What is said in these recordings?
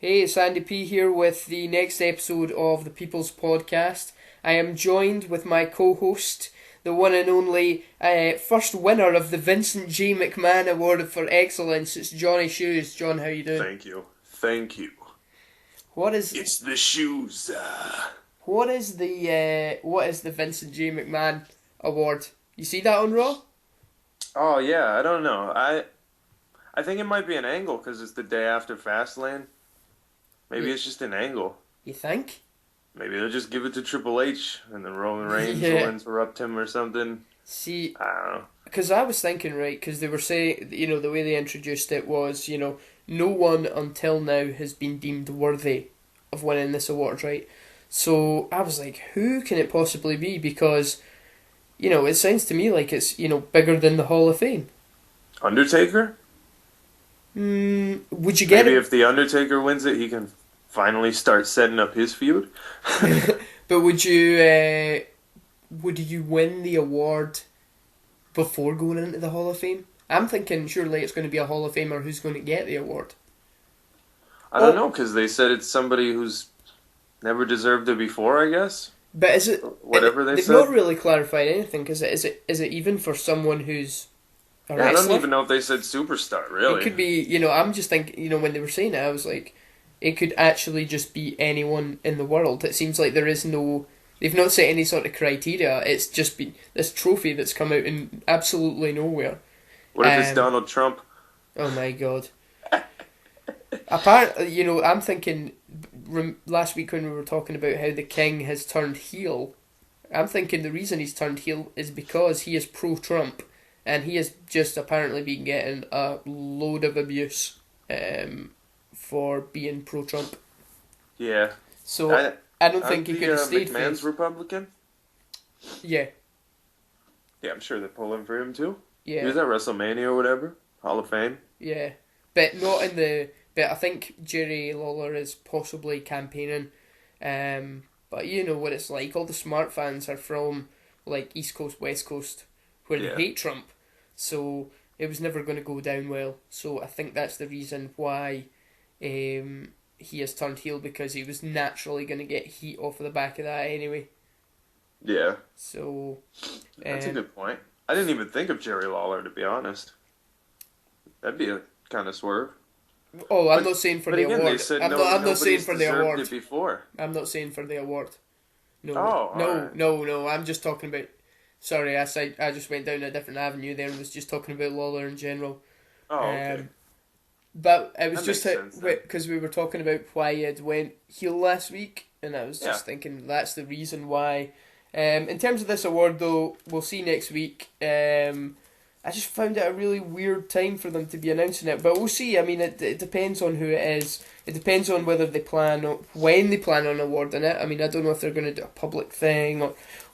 Hey, it's Andy P here with the next episode of the People's Podcast. I am joined with my co-host, the one and only first winner of the Vincent J. McMahon Award for Excellence. It's Johnny Shoez. John, how you doing? Thank you. What is It's the shoes. what is the Vincent J. McMahon Award? You see that on Raw? Oh yeah, I don't know. I think it might be an angle because it's the day after Fastlane. Maybe Yeah. it's just an angle. You think? Maybe they'll just give it to Triple H and then Roman Reigns Yeah. will interrupt him or something. See, I don't know. because I was thinking, right, because they were saying, the way they introduced it was, no one until now has been deemed worthy of winning this award, right? So I was like, who can it possibly be? Because, it sounds to me like it's, bigger than the Hall of Fame. Undertaker? Would you get Maybe it? if the Undertaker wins it, he can finally start setting up his feud. But would you win the award before going into the Hall of Fame? I'm thinking surely it's going to be a Hall of Famer who's going to get the award. I don't know because they said it's somebody who's never deserved it before, I guess. But is it Whatever they they've said. not really clarified anything. Is it even for someone who's a Yeah, I wrestler? don't even know if they said superstar, really. It could be. I'm just thinking. When they were saying it, I was like, it could actually just be anyone in the world. It seems like there is no. They've not set any sort of criteria. It's just been this trophy that's come out in absolutely nowhere. What if it's Donald Trump? Oh my god. Apparently, I'm thinking last week when we were talking about how the king has turned heel, I'm thinking the reason he's turned heel is because he is pro-Trump and he has just apparently been getting a load of abuse for being pro-Trump. Yeah. So I don't think he could have stayed McMahon's face. Republican? Yeah, Yeah, I'm sure they're pulling for him too. He yeah, was at WrestleMania or whatever. Hall of Fame. yeah. But not in the... But I think Jerry Lawler is possibly campaigning. But you know what it's like. All the smart fans are from like East Coast, West Coast, where Yeah. they hate Trump. So it was never going to go down well. So I think that's the reason why he has turned heel, because he was naturally going to get heat off of the back of that anyway. Yeah. So That's a good point. I didn't even think of Jerry Lawler, to be honest. That'd be a kind of swerve. oh, I'm not saying for But the again, award. they said I'm not saying for the deserved award. it before. I'm not saying for the award. No, Oh, no, alright. no. I'm just talking about. Sorry, I just went down a different avenue there and was just talking about Lawler in general. Oh, okay. But it was That just makes sense, then. because we were talking about why he had went heel last week, and I was just Yeah. thinking that's the reason why. In terms of this award, though, we'll see next week. I just found it a really weird time for them to be announcing it, but we'll see. I mean, it depends on who it is. It depends on whether they plan on when they plan on awarding it. I mean, I don't know if they're going to do a public thing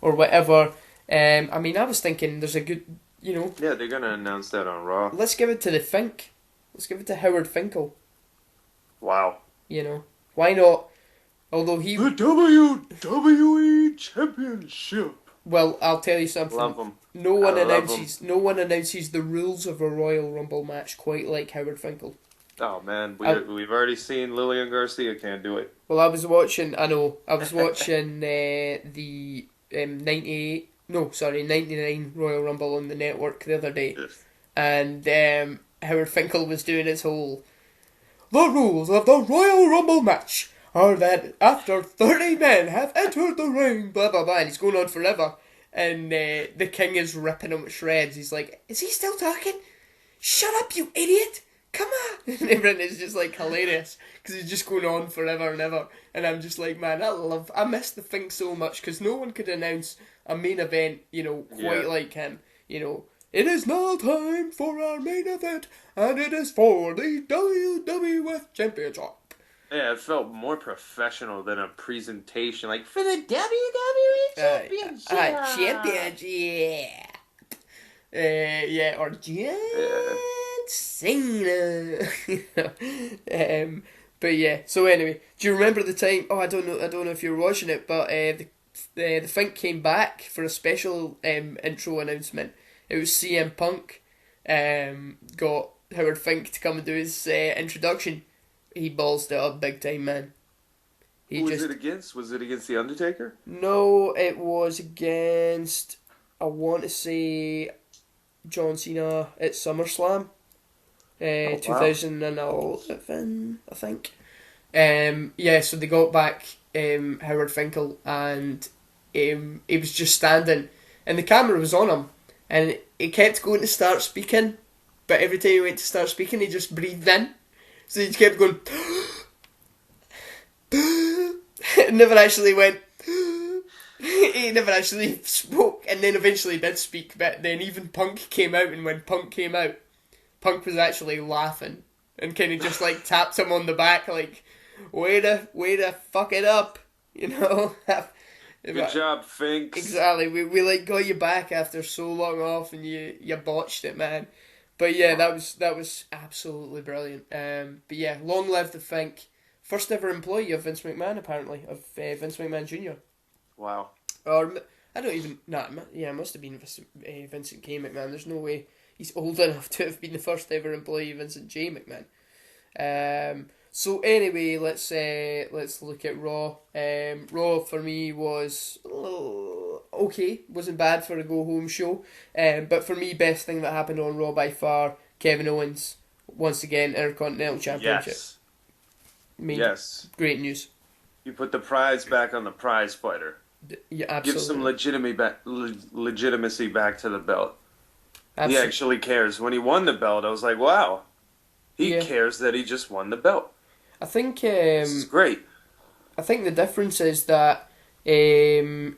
or whatever. I mean, I was thinking there's a good, Yeah, they're going to announce that on Raw. let's give it to the Fink. Let's give it to Howard Finkel. Wow. Why not? Although he, The WWE Championship. well, I'll tell you something. Love him. No one I love no one announces the rules of a Royal Rumble match quite like Howard Finkel. Oh, man. I- We've already seen Lillian Garcia can't do it. Well, I was watching the 99 Royal Rumble on the network the other day, Yes. and Howard Finkel was doing his whole, the rules of the Royal Rumble match are that after 30 men have entered the ring, blah blah blah, and he's going on forever, and the king is ripping him to shreds. He's like, is he still talking? Shut up, you idiot! Come on! And everyone is just like hilarious because he's just going on forever and ever. And I'm just like, man, I miss the Fink so much because no one could announce a main event, quite Yeah. like him. It is now time for our main event, and it is for the WWF Championship. Yeah, it felt more professional than a presentation. Like, for the WWE Championship. Championship. Or John Cena. But yeah. So anyway, do you remember the time? Oh, I don't know if you were watching it, but the Fink came back for a special intro announcement. It was CM Punk. Got Howard Fink to come and do his introduction. he ballsed it up big time, man. Who was it against? Was it against The Undertaker? No, it was against, I want to say, John Cena at SummerSlam. 2011, I think. So they got back Howard Finkel, and he was just standing, and the camera was on him, and he kept going to start speaking, but every time he went to start speaking, he just breathed in. So he just kept going, and never actually went, he never actually spoke, and then eventually did speak, but then even Punk came out, and when Punk came out, Punk was actually laughing, and kind of just like tapped him on the back, like, way to fuck it up, you know? Good job, Finks. Exactly, we like got you back after so long off, and you botched it, man. But yeah, that was absolutely brilliant. But yeah, long live the Fink. First ever employee of Vince McMahon, apparently, of Vince McMahon Jr. Wow. Or, I don't even, it must have been Vincent K. McMahon. There's no way he's old enough to have been the first ever employee of Vincent J. McMahon. So anyway, let's look at Raw. Raw for me was okay, wasn't bad for a go home show. But for me, best thing that happened on Raw by far, Kevin Owens once again Intercontinental Championship. Yes. Great news. You put the prize back on the prize fighter. Yeah, absolutely. Give some legitimacy back to the belt. Absolutely. He actually cares. When he won the belt, I was like, wow. He cares that he just won the belt. I think this is great. I think the difference is that don't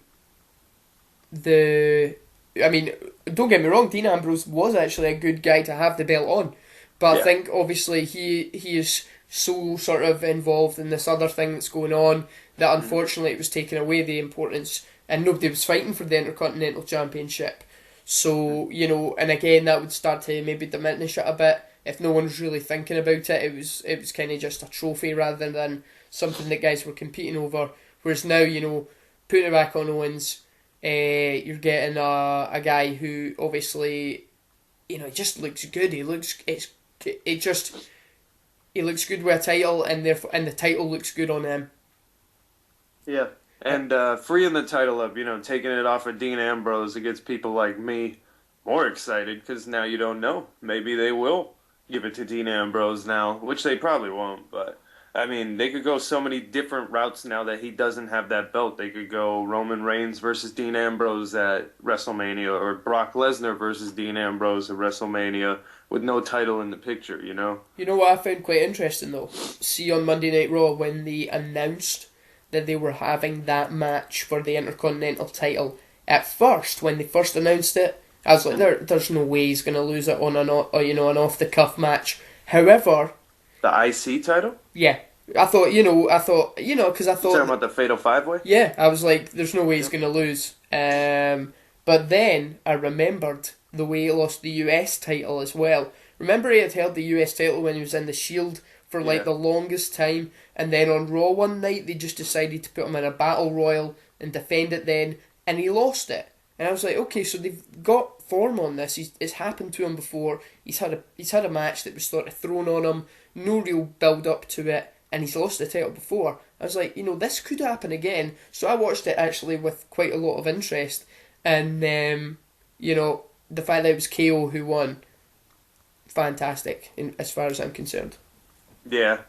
get me wrong, Dean Ambrose was actually a good guy to have the belt on, but I think obviously he is so sort of involved in this other thing that's going on that unfortunately it was taking away the importance, and nobody was fighting for the Intercontinental Championship. So, and again that would start to maybe diminish it a bit. If no one's really thinking about it, it was kind of just a trophy rather than something that guys were competing over. Whereas now, putting it back on Owens, you're getting a guy who obviously, just looks good. He looks good with a title, and therefore, and the title looks good on him. Yeah, and freeing the title up, taking it off of Dean Ambrose, it gets people like me more excited because now you don't know. Maybe they will give it to Dean Ambrose now, which they probably won't, but I mean, they could go so many different routes now that he doesn't have that belt. They could go Roman Reigns versus Dean Ambrose at WrestleMania, or Brock Lesnar versus Dean Ambrose at WrestleMania with no title in the picture, You know what I found quite interesting though? See on Monday Night Raw when they announced that they were having that match for the Intercontinental title. At first, when they first announced it, I was like, there's no way he's going to lose it on an off-the-cuff match. However... The IC title? Yeah. I thought, because I thought... You're talking about the Fatal 5-Way? Yeah, I was like, there's no way he's going to lose. But then I remembered the way he lost the US title as well. Remember he had held the US title when he was in the Shield for the longest time, and then on Raw one night they just decided to put him in a Battle Royal and defend it then, and he lost it. And I was like, okay, so they've got form on this. It's happened to him before. He's had a match that was sort of thrown on him, no real build up to it, and he's lost the title before. I was like, this could happen again. So I watched it actually with quite a lot of interest, and the fact that it was KO who won, fantastic as far as I'm concerned. Yeah,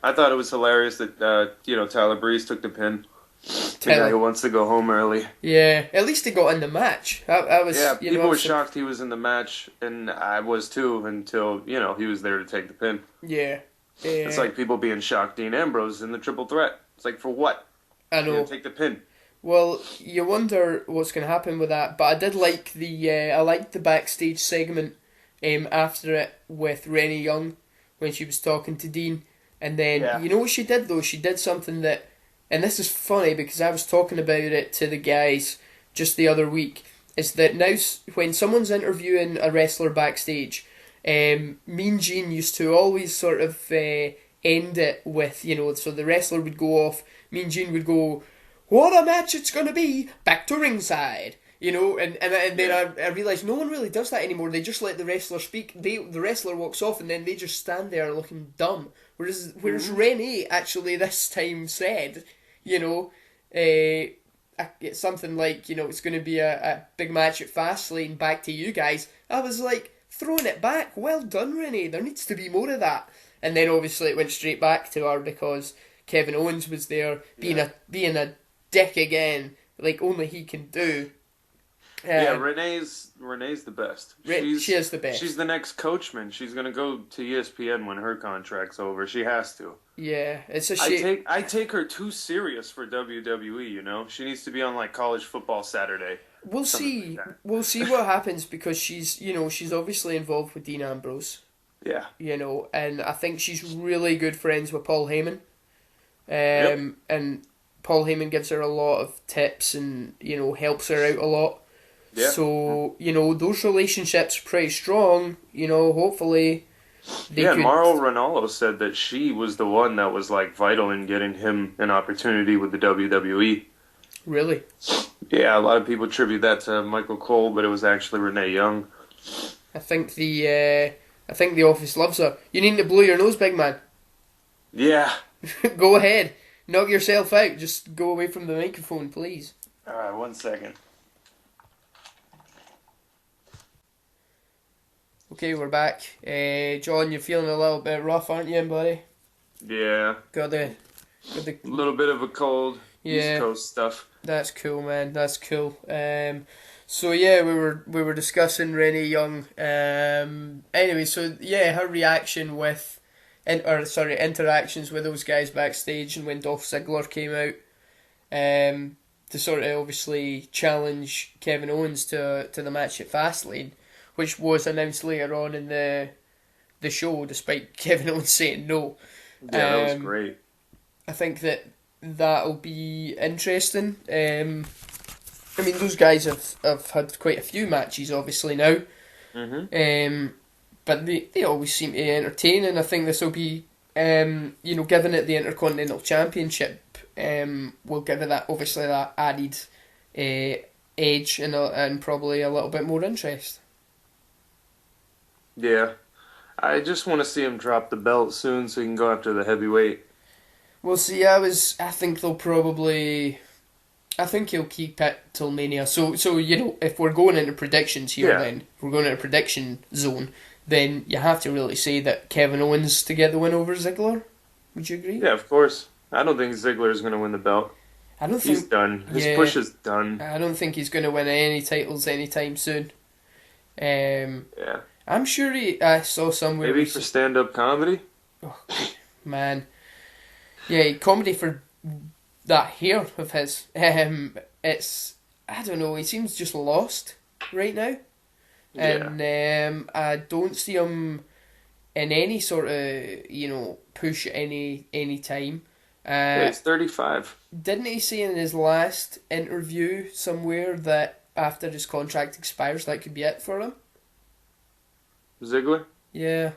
I thought it was hilarious that Tyler Breeze took the pin. The guy who wants to go home early. Yeah, at least he got in the match. I was. Yeah, people were shocked he was in the match, and I was too until he was there to take the pin. Yeah. It's like people being shocked Dean Ambrose in the triple threat. It's like, for what? I know. Take the pin. Well, you wonder what's going to happen with that, but I did like the backstage segment after it with Renee Young when she was talking to Dean, and then you know what she did though? She did something that. And this is funny because I was talking about it to the guys just the other week, is that now when someone's interviewing a wrestler backstage, Mean Gene used to always sort of end it with, so the wrestler would go off, Mean Gene would go, "What a match it's going to be, back to ringside." You know, and then I realised no one really does that anymore. They just let the wrestler speak. The wrestler walks off, and then they just stand there looking dumb. Whereas Renee actually this time said, you know, it's something like, you know, it's going to be a big match at Fastlane, back to you guys. I was like, throwing it back. Well done, Renee. There needs to be more of that. And then obviously it went straight back to her because Kevin Owens was there being a dick again, like only he can do. Renee's the best. She is the best. She's the next Coachman. She's gonna go to ESPN when her contract's over. She has to. Yeah, it's a shame. I take her too serious for WWE. You know, she needs to be on like College Football Saturday. We'll see. Like we'll see what happens because she's obviously involved with Dean Ambrose. Yeah. You know, and I think she's really good friends with Paul Heyman. And Paul Heyman gives her a lot of tips and, you know, helps her out a lot. Yeah. So, you know, those relationships are pretty strong. You know, hopefully they could... Mauro Ranallo said that she was the one that was, like, vital in getting him an opportunity with the WWE. Really? Yeah, a lot of people attribute that to Michael Cole, but it was actually Renee Young. I think the office loves her. You need to blow your nose, big man. Yeah. Go ahead. Knock yourself out. Just go away from the microphone, please. Alright, 1 second. Okay, we're back. John, you're feeling a little bit rough, aren't you, buddy? Yeah. Got the a little bit of a cold. Yeah. East Coast stuff. That's cool, man. That's cool. So yeah, we were discussing Renee Young. Anyway, so yeah, her reaction with, interactions with those guys backstage, and when Dolph Ziggler came out, to sort of obviously challenge Kevin Owens to the match at Fastlane, which was announced later on in the show, despite Kevin Owens saying no. Yeah, that was great. I think that'll be interesting. I mean, those guys have had quite a few matches, obviously, now. Mm-hmm. But they always seem to entertain, and I think this will be, given it the Intercontinental Championship, will give it that added edge and probably a little bit more interest. Yeah. I just want to see him drop the belt soon so he can go after the heavyweight. We'll see. I think he'll keep it till Mania. So if we're going into predictions here, then if we're going into prediction zone, then you have to really say that Kevin Owens to get the win over Ziggler. Would you agree? Yeah, of course. I don't think Ziggler's going to win the belt. He's done. His push is done. I don't think he's going to win any titles anytime soon. Yeah. I'm sure I saw somewhere. Maybe for stand-up comedy? Oh, man. Yeah, comedy for that hair of his. It's, I don't know, he seems just lost right now. And I don't see him in any sort of, push at any time. He's 35. Didn't he say in his last interview somewhere that after his contract expires, that could be it for him? Ziggler? Yeah.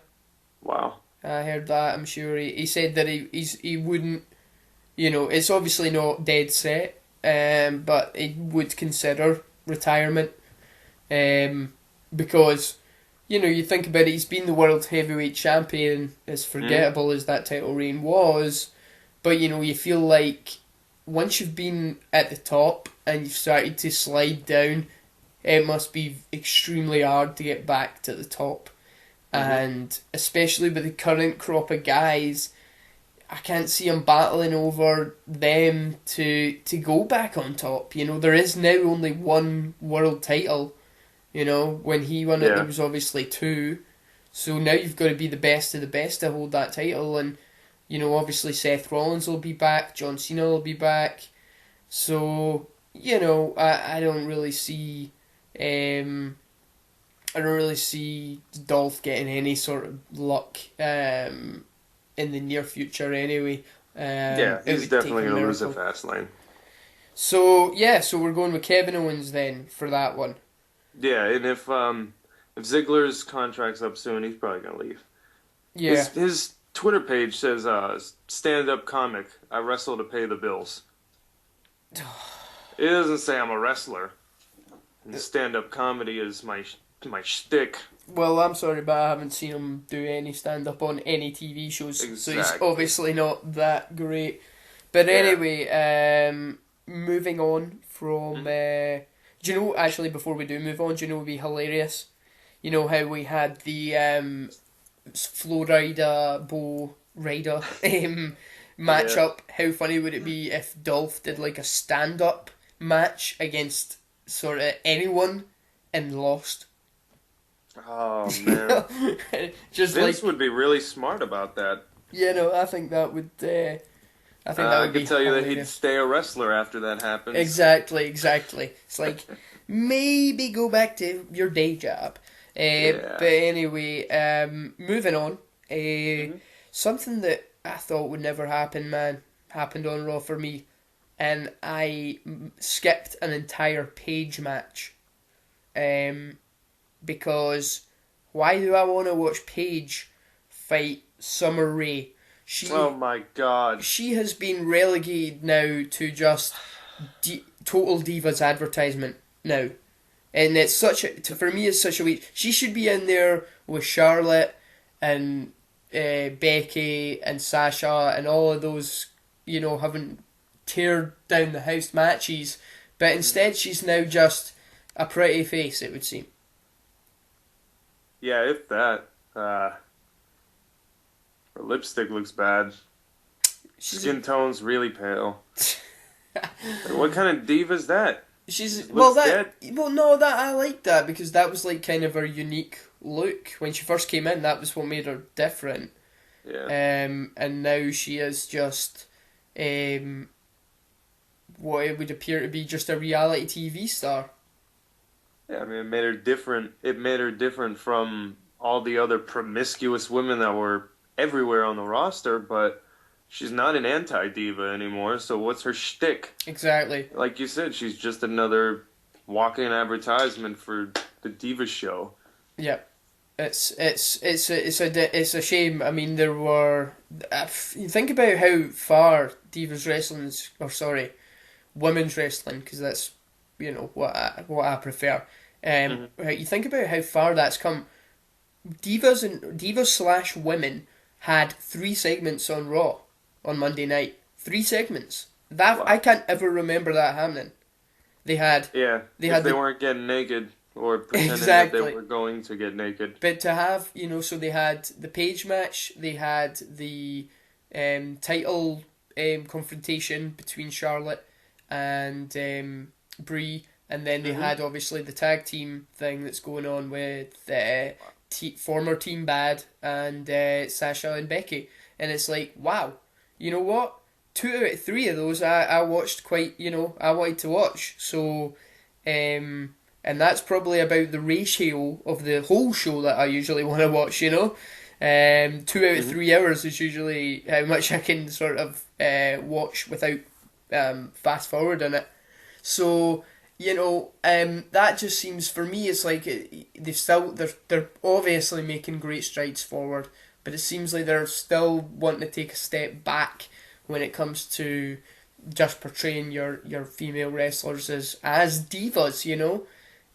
Wow. I heard that. I'm sure he said that he wouldn't, it's obviously not dead set, but he would consider retirement, because, you think about it, he's been the world heavyweight champion, as forgettable as that title reign was, but you feel like once you've been at the top and you've started to slide down, it must be extremely hard to get back to the top. And especially with the current crop of guys, I can't see him battling over them to go back on top. There is now only one world title. When he won it, there was obviously two. So now you've got to be the best of the best to hold that title. And, obviously Seth Rollins will be back, John Cena will be back. So, I don't really see... I don't really see Dolph getting any sort of luck in the near future anyway. He's definitely going to lose at Fastlane. So we're going with Kevin Owens then for that one. Yeah, and if Ziggler's contract's up soon, he's probably going to leave. Yeah. His Twitter page says, stand-up comic, I wrestle to pay the bills. It doesn't say I'm a wrestler. And stand-up comedy is my shtick. Well, I'm sorry, but I haven't seen him do any stand-up on any TV shows, so he's Exactly. obviously not that great. But Yeah. anyway, moving on from... Mhm. do you know, actually, before we do move on, do you know what would be hilarious? You know how we had the Florida Bo Rider Yeah. matchup? How funny would it be if Dolph did like a stand-up match against sort of anyone and lost? Oh man, Just Vince like, would be really smart about that. I think that would I be could tell you that he'd hilarious. stay a wrestler after that happens. Exactly. It's like, maybe go back to your day job. But Yeah. anyway, moving on. Hmm. Something that I thought would never happen, man, happened on Raw for me, and I skipped an entire Page match. Um, because why do I want to watch Paige fight Summer Rae? Oh She my God. she has been relegated now to just total divas advertisement now, and it's such a for me it's such a week. She should be in there with Charlotte and Becky and Sasha and all of those, having tear down the house matches, but instead she's now just a pretty face. It would seem. Yeah, if that. Her lipstick looks bad. She's a Skin tone's really pale. What kind of diva is that? She's Looks dead. no, that I like that because that was like kind of her unique look when she first came in. That was what made her different. Yeah. And now she is just um what it would appear to be just a reality TV star. Yeah, I mean, it made her different. It made her different from all the other promiscuous women that were everywhere on the roster, but she's not an anti-diva anymore, so what's her shtick? Exactly. Like you said, she's just another walk-in advertisement for the Diva show. Yep. It's a shame. I mean, there were. You think about how far divas wrestling's, or sorry, women's wrestling, because that's what I prefer. Hmm. You think about how far that's come. Divas slash women had 3 segments on Raw on Monday night. 3 segments. That I Wow. can't ever remember that happening. They had Yeah, they if had they the weren't getting naked or pretending that they exactly. were going to get naked. But to have, so they had the Page match, they had the title confrontation between Charlotte and Brie, and then they Hmm. had obviously the tag team thing that's going on with former Team Bad and Sasha and Becky. And it's like, wow, you know what? 2 out of 3 of those I watched quite, I wanted to watch. So, and that's probably about the ratio of the whole show that I usually want to watch, 2 out of 3 hours is usually how much I can sort of watch without fast forwarding it. So, that just seems for me. It's like they're obviously making great strides forward, but it seems like they're still wanting to take a step back when it comes to just portraying your female wrestlers as divas.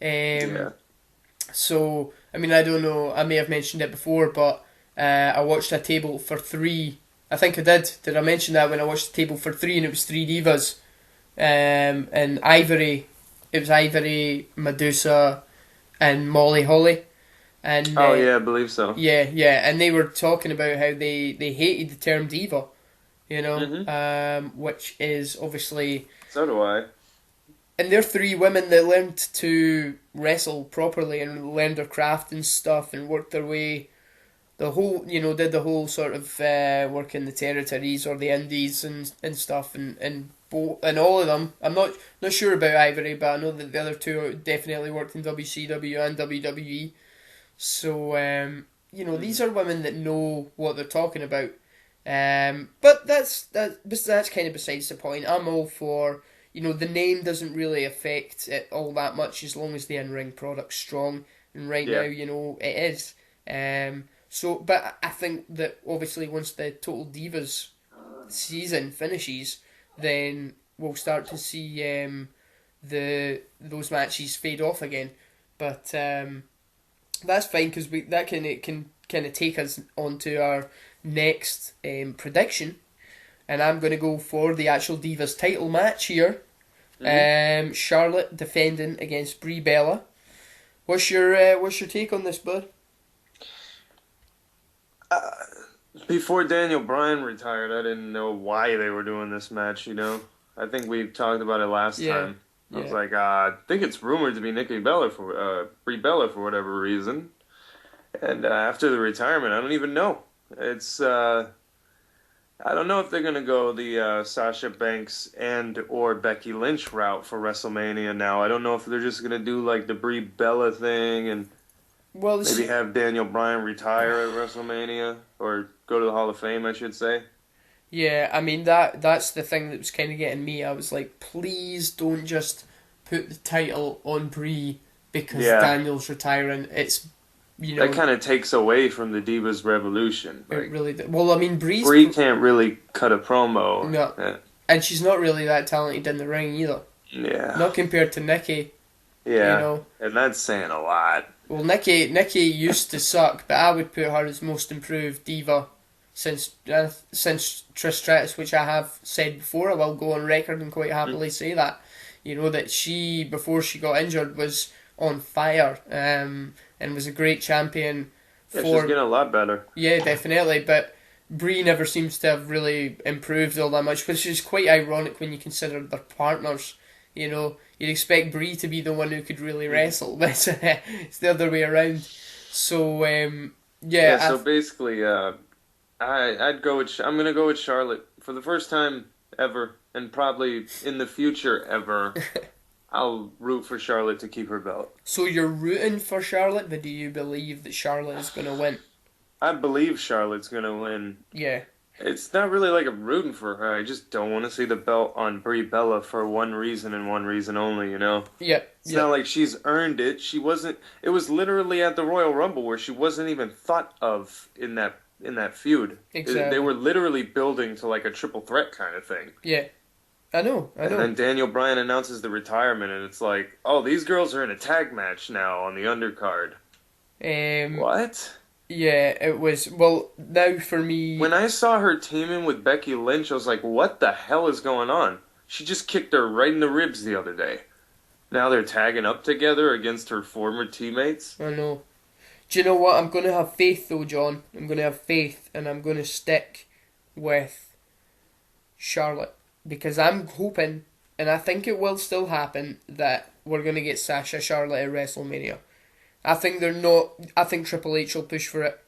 Um, Yeah. so I mean I don't know. I may have mentioned it before, but I watched a table for three. I think I did. Did I mention that when I watched the table for three and it was three divas? And Ivory, it was Ivory, Medusa, and Molly Holly, and Oh yeah, I believe so. and they were talking about how they hated the term diva, Hmm. which is obviously, So do I. and they're three women that learned to wrestle properly and learned their craft and stuff and worked their way. The whole, did the whole sort of work in the territories or the indies and stuff, and all of them. I'm not sure about Ivory, but I know that the other two definitely worked in WCW and WWE. So these Hmm. are women that know what they're talking about. But that's kind of besides the point. I'm all for, the name doesn't really affect it all that much as long as the in ring product's strong. And right now, Yeah. it is. But I think that obviously once the Total Divas season finishes, then we'll start to see those matches fade off again. But that's fine because that can kind of take us on to our next prediction, and I'm going to go for the actual Divas title match here. Charlotte defending against Brie Bella. What's your take on this, bud? Before Daniel Bryan retired, I didn't know why they were doing this match, you know? I think we talked about it last time. I was like, I think it's rumored to be Brie Bella for whatever reason. And after the retirement, I don't even know. It's, I don't know if they're going to go the Sasha Banks and or Becky Lynch route for WrestleMania now. I don't know if they're just going to do like the Brie Bella thing and maybe have Daniel Bryan retire at WrestleMania or go to the Hall of Fame, I should say. Yeah, I mean that's the thing that was kind of getting me. I was like, please don't just put the title on Brie because Daniel's retiring. It's that kind of takes away from the Divas Revolution. Like, it really does. Well, I mean, Brie can't really cut a promo. No, and she's not really that talented in the ring either. Yeah, not compared to Nikki. Yeah, you know? And that's saying a lot. Well, Nikki used to suck, but I would put her as most improved diva since Trish Stratus, which I have said before. I will go on record and quite happily say that. You know, that she, before she got injured, was on fire and was a great champion. Yeah, she's getting a lot better. Yeah, definitely, but Brie never seems to have really improved all that much, which is quite ironic when you consider their partners. You know, you'd expect Brie to be the one who could really wrestle, but it's the other way around. So, so basically, I'm gonna go with Charlotte for the first time ever, and probably in the future ever. I'll root for Charlotte to keep her belt. So you're rooting for Charlotte, but do you believe that Charlotte is gonna win? I believe Charlotte's gonna win. Yeah. It's not really like I'm rooting for her. I just don't want to see the belt on Brie Bella for one reason and one reason only, you know? Yep. It's not like she's earned it. She wasn't... It was literally at the Royal Rumble where she wasn't even thought of in that feud. Exactly. They were literally building to like a triple threat kind of thing. Yeah. I know. And then Daniel Bryan announces the retirement and it's like, oh, these girls are in a tag match now on the undercard. What? Yeah, it was... Well, now for me... When I saw her teaming with Becky Lynch, I was like, what the hell is going on? She just kicked her right in the ribs the other day. Now they're tagging up together against her former teammates? I know. Do you know what? I'm going to have faith, though, John. I'm going to have faith, and I'm going to stick with Charlotte. Because I'm hoping, and I think it will still happen, that we're going to get Sasha Charlotte at WrestleMania. I think they're not. I think Triple H will push for it.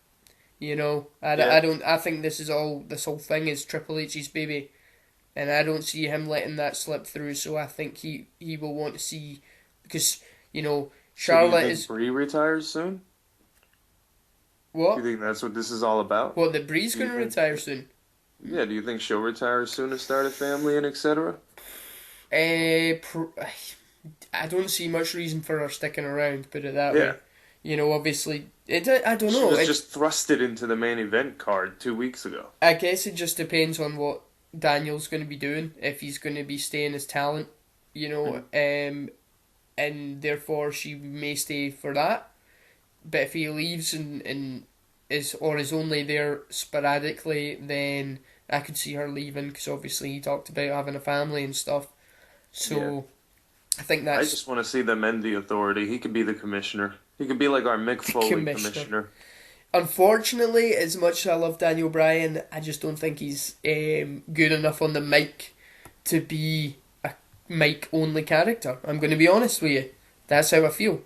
You know, I don't. I think this whole thing is Triple H's baby, and I don't see him letting that slip through. So I think he will want to see, because you know Charlotte is. Brie retires soon. What? Do you think that's what this is all about? What, that Brie's going to retire soon? Yeah. Do you think she'll retire soon to start a family and etc.? I don't see much reason for her sticking around, put it that way. You know, obviously, I don't know. She was just thrusted into the main event card 2 weeks ago. I guess it just depends on what Daniel's going to be doing, if he's going to be staying as talent, you know, and therefore she may stay for that. But if he leaves and is only there sporadically, then I could see her leaving, because obviously he talked about having a family and stuff. So... I think that's... I just want to see them end the Authority. He could be the commissioner. He could be like our Mick Foley commissioner. Unfortunately, as much as I love Daniel Bryan, I just don't think he's good enough on the mic to be a mic-only character. I'm going to be honest with you. That's how I feel.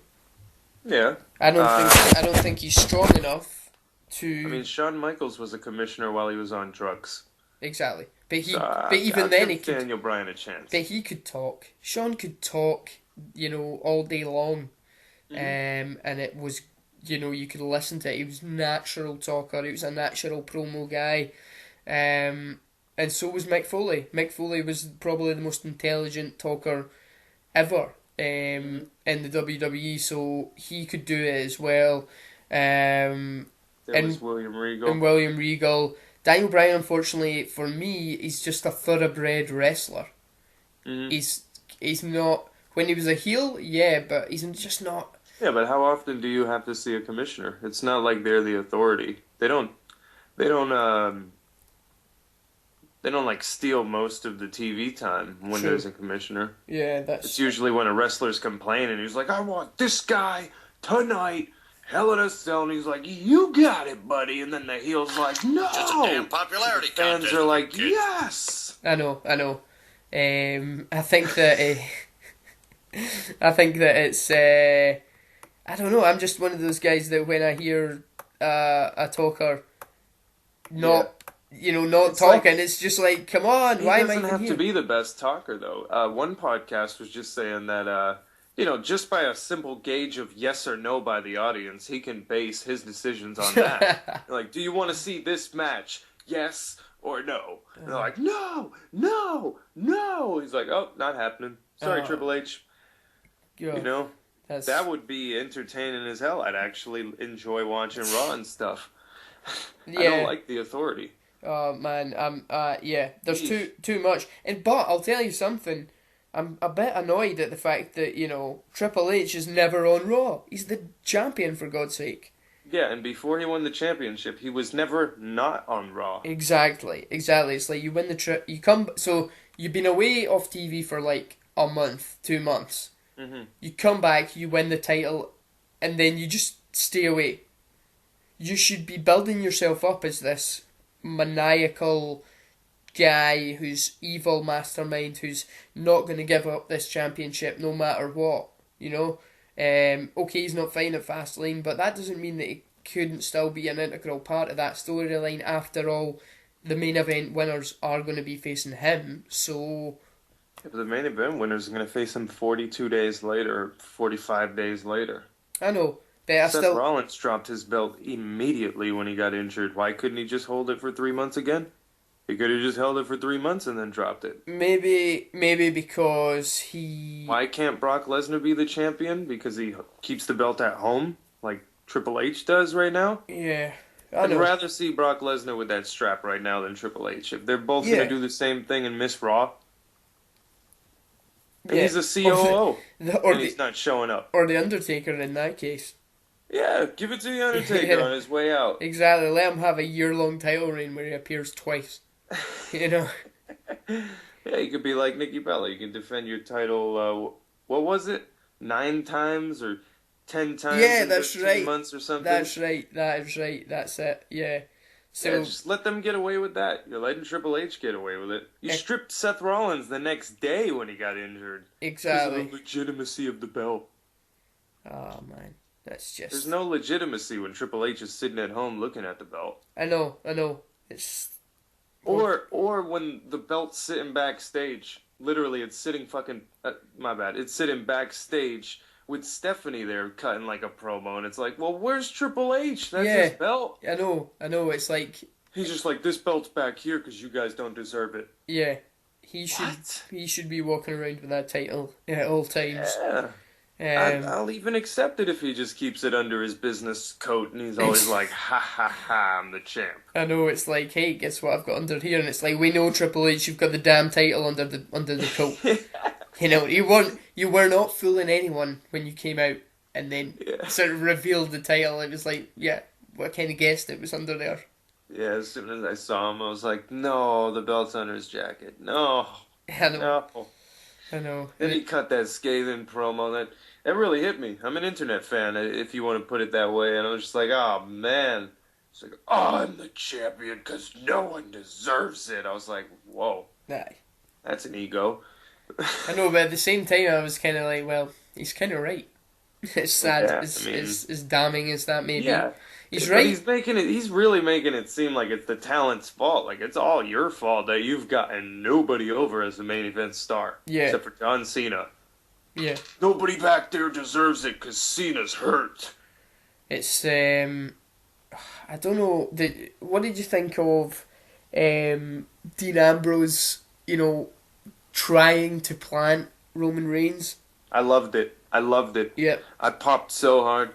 Yeah. I don't think he's strong enough to... I mean, Shawn Michaels was a commissioner while he was on drugs. Exactly. But even then he could... Daniel Bryan a chance. But he could talk. Shawn could talk, you know, all day long. And it was, you know, you could listen to it. He was a natural talker. He was a natural promo guy. And so was Mick Foley. Mick Foley was probably the most intelligent talker ever in the WWE. So he could do it as well. There was William Regal. And William Regal. Daniel Bryan, unfortunately, for me, he's just a thoroughbred wrestler. He's not... When he was a heel, yeah, but he's just not. Yeah, but how often do you have to see a commissioner? It's not like they're the authority. They don't they don't like steal most of the TV time when True. there's a commissioner. Yeah, It's that's usually when a wrestler's complaining. He's like, I want this guy tonight, Hell in a Cell. And he's like, you got it, buddy. And then the heel's like, no. It's a damn popularity The fans contest, are like, kid. yes. I know. I think that I think that it's I don't know. I'm just one of those guys that when I hear a talker not not It's talking, like- it's just like, come on, He why am I doesn't even have here? to be the best talker, though. One podcast was just saying that, just by a simple gauge of yes or no by the audience, he can base his decisions on that. Like, do you want to see this match? Yes or no? And they're like, no, no, no. He's like, oh, not happening. Sorry, Triple H. Yeah, that's That would be entertaining as hell. I'd actually enjoy watching Raw and stuff. I yeah. don't like the authority. Oh man, yeah. There's Yeesh. too much, but I'll tell you something. I'm a bit annoyed at the fact that Triple H is never on Raw. He's the champion, for God's sake. Yeah, and before he won the championship, he was never not on Raw. Exactly. It's like you win the trip, so you've been away off TV for like a month, 2 months. Mm-hmm. You come back, you win the title, and then you just stay away. You should be building yourself up as this maniacal guy who's evil mastermind who's not going to give up this championship no matter what. Okay, he's not fine at Fastlane, but that doesn't mean that he couldn't still be an integral part of that storyline. After all, the main event winners are going to be facing him, so... Yeah, but the main event winner's going to face him 42 days later, or 45 days later. I know, but I Seth still... Rollins dropped his belt immediately when he got injured. Why couldn't he just hold it for 3 months again? He could have just held it for 3 months and then dropped it. Maybe because he... Why can't Brock Lesnar be the champion? Because he keeps the belt at home, like Triple H does right now? Yeah, I I'd know. rather see Brock Lesnar with that strap right now than Triple H. If they're both Yeah. going to do the same thing and miss Raw, and Yeah. he's a COO, Or and he's not showing up. the Undertaker in that case. Yeah, give it to the Undertaker Yeah. on his way out. Exactly, let him have a year-long title reign where he appears twice. Yeah, you could be like Nikki Bella. You can defend your title, what was it? 9 times or 10 times Yeah, in that's 15 right. months or something? That is right, that's it, yeah. So, Yeah, just let them get away with that. You're letting Triple H get away with it. You stripped Seth Rollins the next day when he got injured. Because exactly. of the legitimacy of the belt. Oh, man, that's just... There's no legitimacy when Triple H is sitting at home looking at the belt. I know, it's... Or when the belt's sitting backstage. Literally, it's sitting fucking... my bad. It's sitting backstage with Stephanie there cutting like a promo. And it's like, well, where's Triple H? That's Yeah. his belt. I know, it's like... He's just like, this belt's back here because you guys don't deserve it. Yeah, he should be walking around with that title at all times. Yeah. I'll even accept it if he just keeps it under his business coat and he's always like, ha ha ha, I'm the champ. I know, it's like, hey, guess what I've got under here? And it's like, we know, Triple H, you've got the damn title under the coat. You were not fooling anyone when you came out and then sort of revealed the title. It was like, yeah, I kind of guessed it was under there. Yeah, as soon as I saw him, I was like, no, the belt's under his jacket. No. I know. No. I know. Then he cut that scathing promo. That really hit me. I'm an internet fan, if you want to put it that way. And I was just like, oh, man. It's like, oh, I'm the champion because no one deserves it. I was like, whoa. Aye. That's an ego. I know, but at the same time, I was kind of like, well, he's kind of right. It's sad. Yeah, as damning as that may be. Yeah. He's But right. he's really making it seem like it's the talent's fault. Like, it's all your fault that you've gotten nobody over as the main event star. Yeah. Except for John Cena. Yeah. Nobody back there deserves it because Cena's hurt. It's, I don't know, what did you think of Dean Ambrose, trying to plant Roman Reigns? I loved it. Yep. I popped so hard.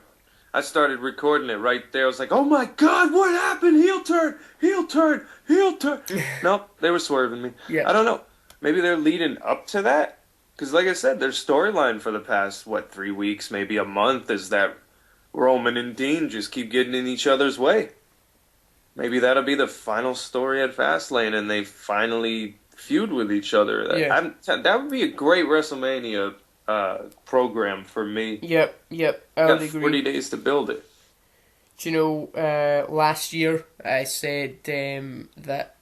I started recording it right there. I was like, oh my god, what happened? Heel turn! Heel turn! Heel turn! Nope, they were swerving me. Yeah. I don't know. Maybe they're leading up to that? Because, like I said, their storyline for the past, 3 weeks, maybe a month, is that Roman and Dean just keep getting in each other's way. Maybe that'll be the final story at Fastlane, and they finally feud with each other. Yeah. That would be a great WrestleMania program for me. Yep, I Got would agree. 40 days to build it. Do you know, last year I said that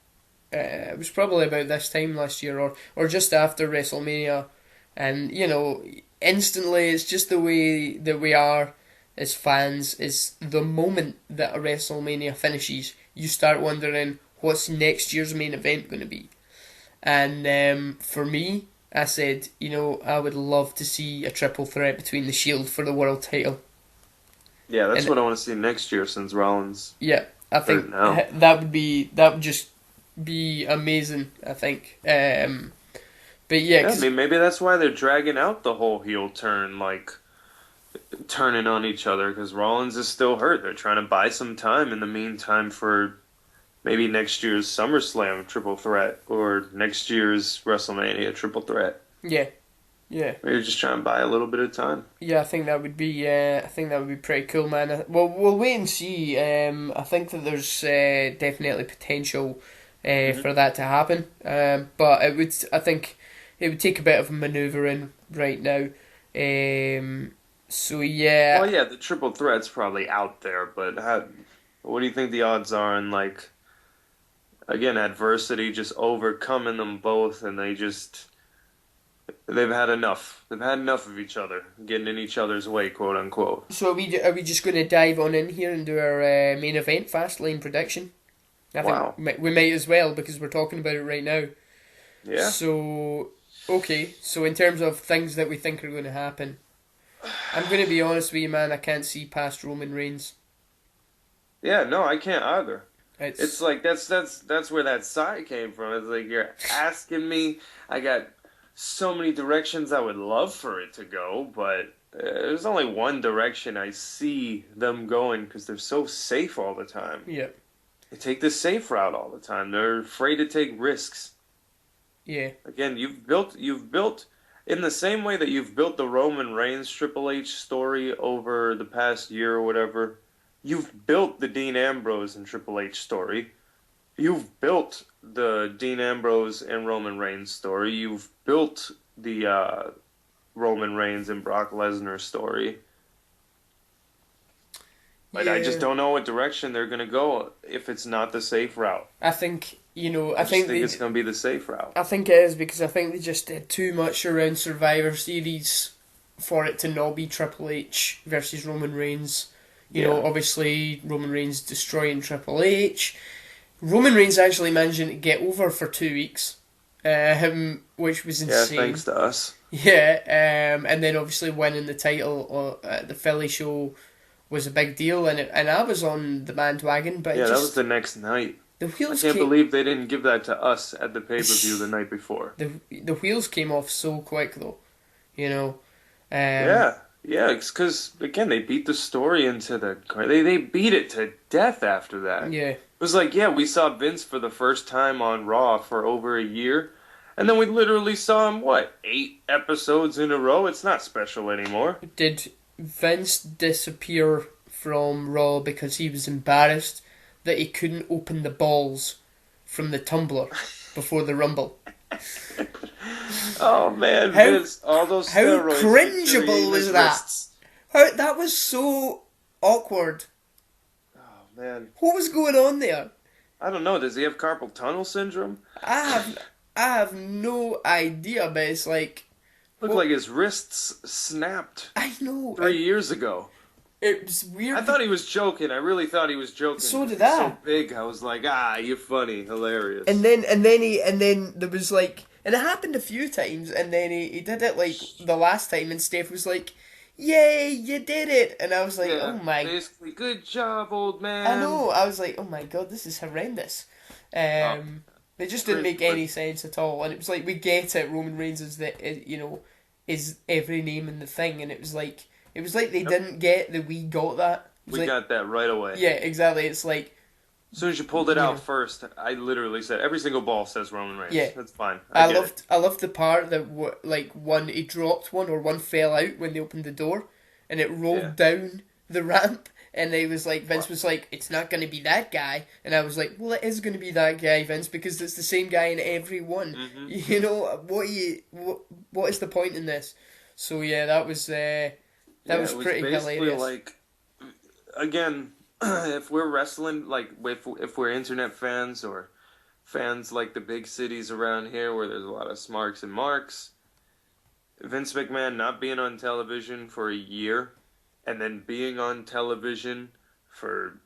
it was probably about this time last year or just after WrestleMania, and instantly it's just the way that we are as fans. Is the moment that a WrestleMania finishes, you start wondering what's next year's main event going to be. And for me, I said, I would love to see a triple threat between the Shield for the world title. Yeah, that's And what I want to see next year since Rollins. yeah, I think now. that would just be amazing. I think. But yeah, Yeah, I mean, maybe that's why they're dragging out the whole heel turn, like turning on each other, because Rollins is still hurt. They're trying to buy some time in the meantime for maybe next year's SummerSlam triple threat or next year's WrestleMania triple threat. yeah. Maybe just trying to buy a little bit of time. Yeah, I think that would be. I think that would be pretty cool, man. Well, we'll wait and see. I think that there's definitely potential for that to happen. But it would. I think it would take a bit of manoeuvring right now. So yeah. Well, yeah, the triple threat's probably out there, but what do you think the odds are in, like, again, adversity just overcoming them both, and they've had enough. They've had enough of each other, getting in each other's way, quote unquote. So are we just going to dive on in here and do our main event Fastlane prediction? I think we might as well, because we're talking about it right now. Yeah. So okay. So in terms of things that we think are going to happen, I'm going to be honest with you, man. I can't see past Roman Reigns. Yeah, no, I can't either. It's like that's where that sigh came from. It's like, you're asking me. I got so many directions I would love for it to go, but there's only one direction I see them going, because they're so safe all the time. Yeah. They take the safe route all the time. They're afraid to take risks. Yeah. Again, you've built in the same way that you've built the Roman Reigns Triple H story over the past year or whatever. You've built the Dean Ambrose and Triple H story. You've built the Dean Ambrose and Roman Reigns story. You've built the Roman Reigns and Brock Lesnar story. But yeah. I just don't know what direction they're going to go if it's not the safe route. I think, I think it's going to be the safe route. I think it is, because I think they just did too much around Survivor Series for it to not be Triple H versus Roman Reigns. You know, obviously Roman Reigns destroying Triple H. Roman Reigns actually managing to get over for 2 weeks, which was insane. Yeah, thanks to us. Yeah, and then obviously winning the title at the Philly show was a big deal, and I was on the bandwagon, but that was the next night. The wheels I can't believe they didn't give that to us at the pay-per-view the night before. The wheels came off so quick, though, it's because, again, they beat the story into they beat it to death after that. Yeah. It was like, we saw Vince for the first time on Raw for over a year, and then we literally saw him, 8 episodes in a row? It's not special anymore. Did Vince disappear from Raw because he was embarrassed that he couldn't open the balls from the tumbler before the Rumble? Oh man, Vince, all those steroids. How cringeable was that? That was so awkward. Oh man, what was going on there? I don't know. Does he have carpal tunnel syndrome? I have no idea, but it's like looked like his wrists snapped. I know. 3 years ago. It was weird. I thought he was joking. I really thought he was joking. So did I. So big. I was like, you're funny, hilarious. And then there was like, and it happened a few times, and then he did it like the last time, and Steph was like, "Yay, you did it!" And I was like, "Oh my!" Basically, good job, old man. I know. I was like, "Oh my god, this is horrendous." They just didn't make any sense at all, and it was like, we get it. Roman Reigns is is every name in the thing, and it was like they didn't get that we got that. We got that right away. Yeah, exactly. It's like, As soon as you pulled it out first, I literally said every single ball says Roman Reigns. Yeah. That's fine. I loved the part that he dropped one or one fell out when they opened the door, and it rolled down the ramp, and they was like Vince was like, it's not going to be that guy, and I was like, well, it is going to be that guy, Vince, because it's the same guy in every one. Mm-hmm. You know what is the point in this? So yeah, that was pretty hilarious. Like, again, if we're wrestling, like if we're internet fans or fans like the big cities around here where there's a lot of smarks and marks, Vince McMahon not being on television for a year and then being on television for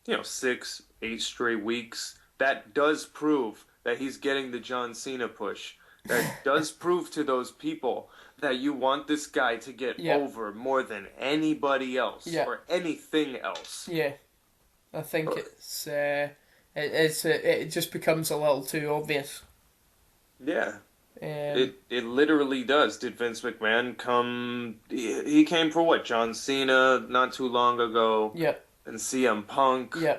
6, 8 straight weeks, that does prove that he's getting the John Cena push. That does prove to those people that you want this guy to get over more than anybody else or anything else. Yeah, I think it just becomes a little too obvious. Yeah, it literally does. Did Vince McMahon come? He came for what? John Cena not too long ago. Yeah, and CM Punk. Yeah,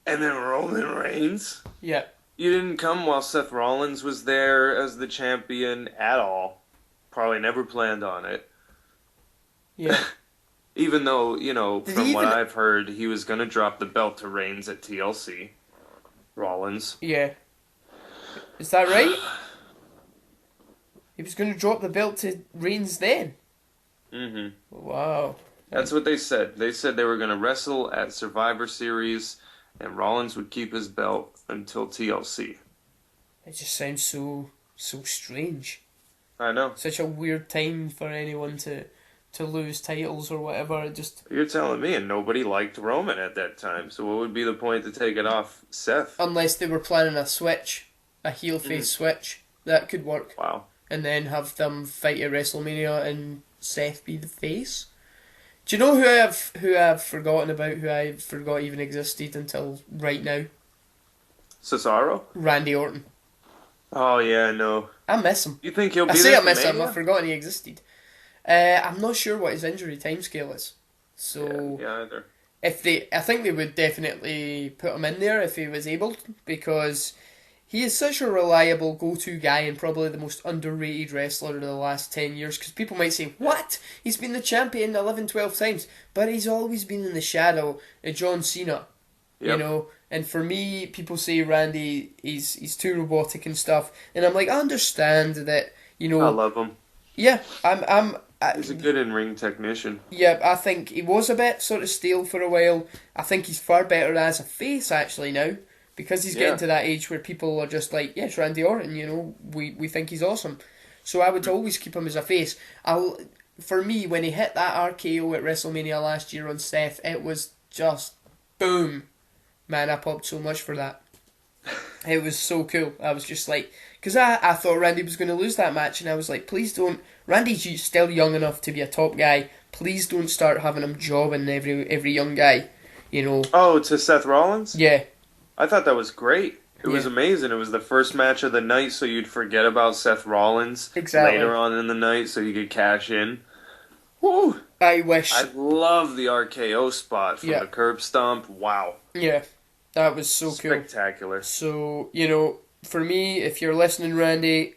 and then Roman Reigns. Yeah. You didn't come while Seth Rollins was there as the champion at all. Probably never planned on it. Yeah. Even though, from what I've heard, he was going to drop the belt to Reigns at TLC. Rollins. Yeah. Is that right? He was going to drop the belt to Reigns then? Mm-hmm. Wow. That's what they said. They said they were going to wrestle at Survivor Series, and Rollins would keep his belt until TLC. It just sounds so strange. I know. Such a weird time for anyone to lose titles or whatever. It just... You're telling me, and nobody liked Roman at that time, so what would be the point to take it off Seth? Unless they were planning a switch, a heel-face switch. That could work. Wow. And then have them fight at WrestleMania and Seth be the face. Do you know who I've forgotten about, who I forgot even existed until right now? Cesaro? Randy Orton. Oh, yeah, no. I miss him. You think he'll be there? I say I miss him. I've forgotten he existed. I'm not sure what his injury timescale is. So yeah, either. I think they would definitely put him in there if he was able to, because he is such a reliable go-to guy and probably the most underrated wrestler of the last 10 years. Because people might say, what? He's been the champion 11, 12 times. But he's always been in the shadow of John Cena. Yep. And for me, people say Randy, he's too robotic and stuff. And I'm like, I understand that, I love him. Yeah, he's a good in-ring technician. Yeah, I think he was a bit sort of stale for a while. I think he's far better as a face, actually, now. Because he's getting to that age where people are just like, yes, Randy Orton, we think he's awesome. So I would always keep him as a face. For me, when he hit that RKO at WrestleMania last year on Seth, it was just boom. Man, I popped so much for that. It was so cool. I was just like, because I thought Randy was going to lose that match, and I was like, please don't. Randy's still young enough to be a top guy. Please don't start having him jobbing every young guy, Oh, to Seth Rollins? Yeah. I thought that was great. It was amazing. It was the first match of the night, so you'd forget about Seth Rollins later on in the night, so you could cash in. Woo! I wish. I love the RKO spot from the curb stomp. Wow. Yeah, that was so spectacular. Cool. So, for me, if you're listening, Randy,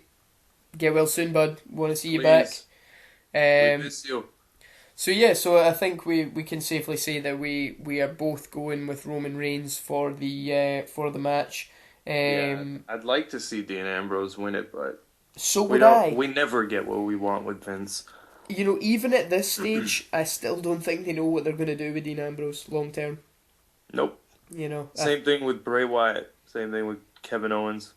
get well soon, bud. Want to see you back. We miss you. So I think we can safely say that we are both going with Roman Reigns for the match. I'd like to see Dean Ambrose win it, but so would I. We never get what we want with Vince. Even at this stage, I still don't think they know what they're going to do with Dean Ambrose long term. Nope. Same thing with Bray Wyatt. Same thing with Kevin Owens.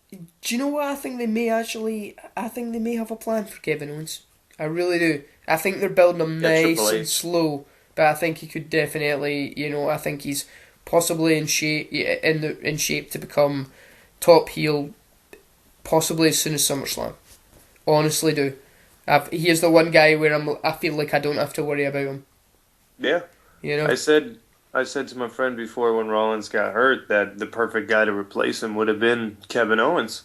Do you know what I think they may actually? I think they may have a plan for Kevin Owens. I really do. I think they're building him nice and slow, but I think he could definitely, I think he's possibly in shape to become top heel, possibly as soon as SummerSlam. Honestly, do. He is the one guy where I feel like I don't have to worry about him. Yeah. I said to my friend before when Rollins got hurt that the perfect guy to replace him would have been Kevin Owens.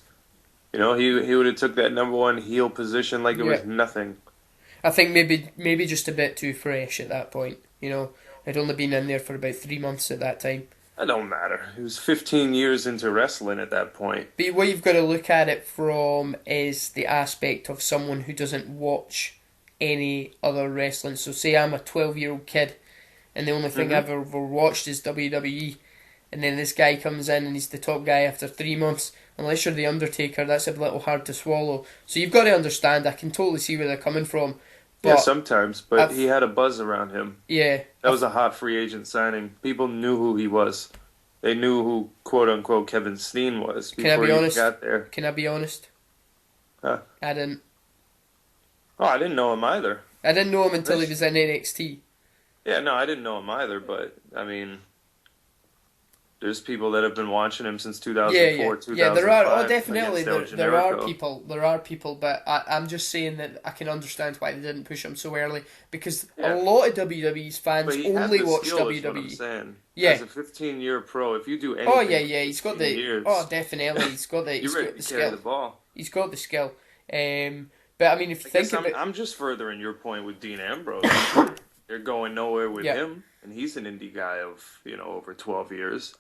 He would have took that number one heel position like it was nothing. I think maybe just a bit too fresh at that point. I'd only been in there for about 3 months at that time. It don't matter. He was 15 years into wrestling at that point. But what you've got to look at it from is the aspect of someone who doesn't watch any other wrestling. So say I'm a 12-year-old kid and the only thing I've ever watched is WWE, and then this guy comes in and he's the top guy after 3 months. Unless you're The Undertaker, that's a little hard to swallow. So you've got to understand, I can totally see where they're coming from. But Yeah, sometimes, but he had a buzz around him. Yeah. That was a hot free agent signing. People knew who he was. They knew who, quote unquote, Kevin Steen was before he got there. Can I be honest? Huh? I didn't. Oh, I didn't know him either. I didn't know him until he was in NXT. Yeah, no, I didn't know him either, but, I mean, there's people that have been watching him since 2004, 2005. Yeah, there are. Oh, definitely. There are people. There are people, but I'm just saying that I can understand why they didn't push him so early, because a lot of WWE's fans only watch WWE. What I'm saying. Yeah. As a 15-year pro, if you do anything. Oh yeah, he's got the. Years, definitely, he's got the. He's got the skill. The ball. He's got the skill. But I mean, if you think about, I'm just furthering your point with Dean Ambrose. They're going nowhere with him, and he's an indie guy of over 12 years.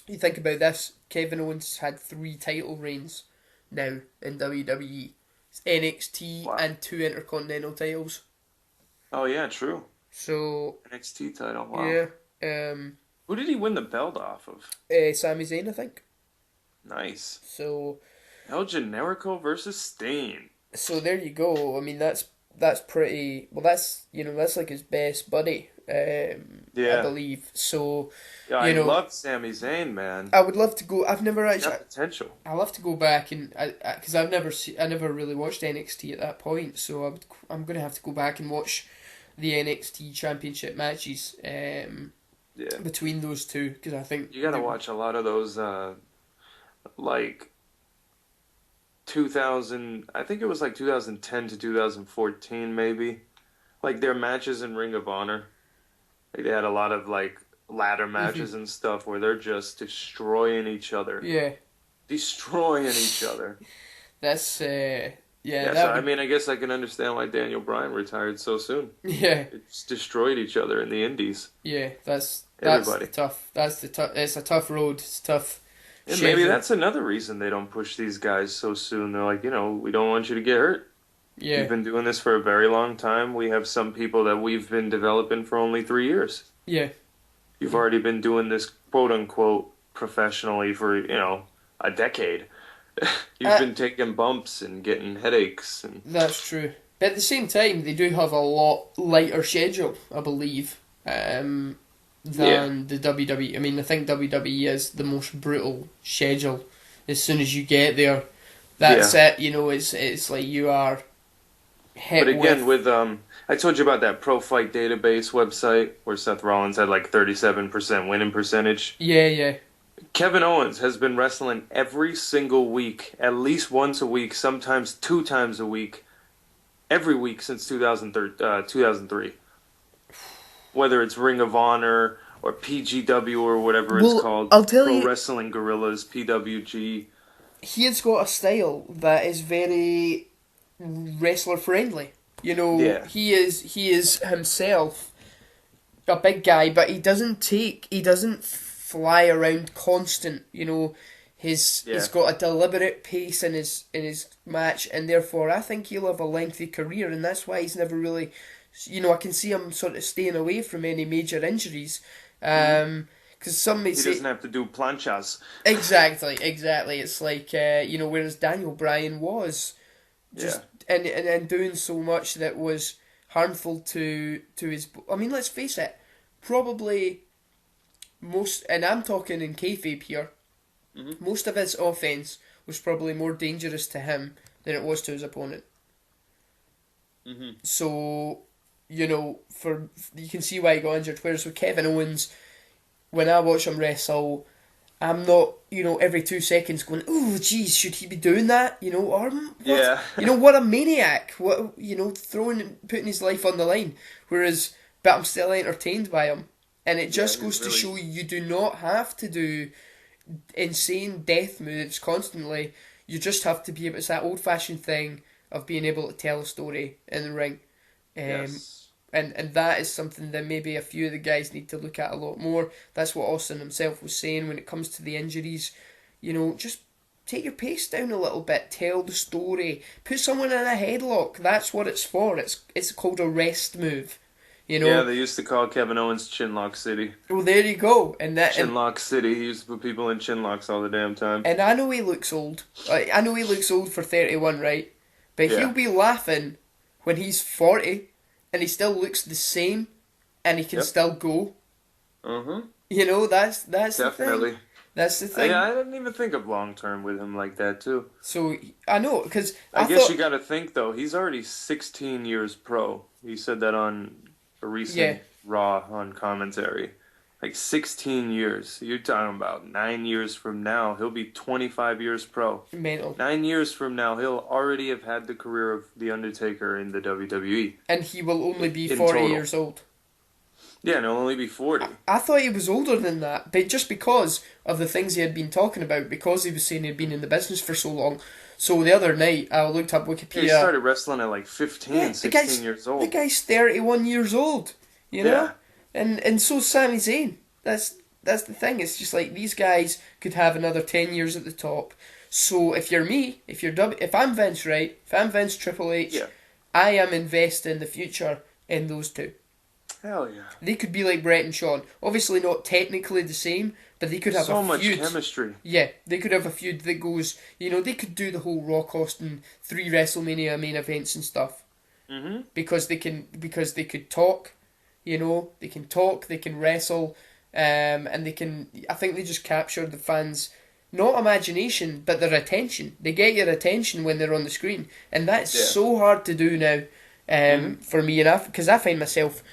You think about this, Kevin Owens had 3 title reigns now in WWE. It's NXT and 2 Intercontinental titles. Oh yeah, true. So NXT title, wow. Yeah. Who did he win the belt off of? Sami Zayn, I think. Nice. So El Generico versus Steen. So there you go. I mean, that's pretty. Well, that's like his best buddy. I believe. So yeah, I love Sami Zayn, man. I would love to go. I've never actually. Got potential. I love to go back and because I never really watched NXT at that point. So I'm gonna have to go back and watch the NXT Championship matches. Between those two, because I think you gotta watch a lot of those. Like 2000, I think it was like 2010 to 2014, maybe. Like their matches in Ring of Honor. Like they had a lot of like ladder matches and stuff where they're just destroying each other. Yeah. Destroying each other. That's so, I mean, I guess I can understand why Daniel Bryan retired so soon. Yeah. It's destroyed each other in the indies. Yeah, that's everybody. Tough. It's a tough road. It's tough. And maybe that's another reason they don't push these guys so soon. They're like, we don't want you to get hurt. Yeah. We've been doing this for a very long time. We have some people that we've been developing for only 3 years. Yeah. You've already been doing this, quote-unquote, professionally for, a decade. You've been taking bumps and getting headaches. That's true. But at the same time, they do have a lot lighter schedule, I believe, than the WWE. I mean, I think WWE is the most brutal schedule. As soon as you get there, that's it. It's like you are hit. But again, with I told you about that Pro Fight Database website where Seth Rollins had like 37% winning percentage. Yeah. Kevin Owens has been wrestling every single week, at least once a week, sometimes 2 times a week, every week since 2003. Whether it's Ring of Honor or PGW or whatever it's called. I'll tell Pro you, Wrestling Guerrillas, PWG. He has got a style that is very wrestler friendly. He is himself a big guy, but he doesn't fly around constant. He's got a deliberate pace in his match, and therefore I think he'll have a lengthy career, and that's why he's never really. I can see him sort of staying away from any major injuries. Because some may say he doesn't have to do planchas. Exactly. It's like whereas Daniel Bryan was just and doing so much that was harmful to his. I mean, let's face it. Probably most, and I'm talking in kayfabe here. Mm-hmm. Most of his offense was probably more dangerous to him than it was to his opponent. Mm-hmm. So, you can see why he got injured. Whereas with Kevin Owens, when I watch him wrestle, I'm not, every 2 seconds going, oh, geez, should he be doing that? Or what? What a maniac! What putting his life on the line. Whereas, but I'm still entertained by him, and it just goes to show you do not have to do insane death moves constantly. You just have to be able. It's that old-fashioned thing of being able to tell a story in the ring. Yes. And that is something that maybe a few of the guys need to look at a lot more. That's what Austin himself was saying when it comes to the injuries. Just take your pace down a little bit. Tell the story. Put someone in a headlock. That's what it's for. It's called a rest move. Yeah, they used to call Kevin Owens Chinlock City. Well, there you go. Chinlock City. He used to put people in chinlocks all the damn time. And I know he looks old. I know he looks old for 31, right? But he'll be laughing when he's 40 and he still looks the same and he can still go. That's definitely the thing. That's the thing. I didn't even think of long term with him like that too. So I know, because I guess you got to think though. He's already 16 years pro. He said that on a recent Raw on commentary. Like 16 years. You're talking about 9 years from now, he'll be 25 years pro. Mental. 9 years from now, he'll already have had the career of The Undertaker in the WWE. And he will only be 40 years old. Yeah, and he'll only be 40. I thought he was older than that, but just because of the things he had been talking about, because he was saying he'd been in the business for so long. So the other night, I looked up Wikipedia. Yeah, he started wrestling at like 15, 16 years old. The guy's 31 years old, you know? And so's Sami Zayn. That's the thing. It's just like these guys could have another 10 years at the top. So if you're me, if I'm Vince, right? If I'm Vince Triple H, I am investing the future in those two. Hell yeah. They could be like Brett and Shawn. Obviously not technically the same, but they could have so a much feud. Chemistry. Yeah, they could have a feud that goes, they could do the whole Rock Austin 3 WrestleMania main events and stuff. Mm-hmm. Because they could talk, they can talk, they can wrestle, and I think they just capture the fans' not imagination, but their attention. They get your attention when they're on the screen, and that's so hard to do now, for me, because I find myself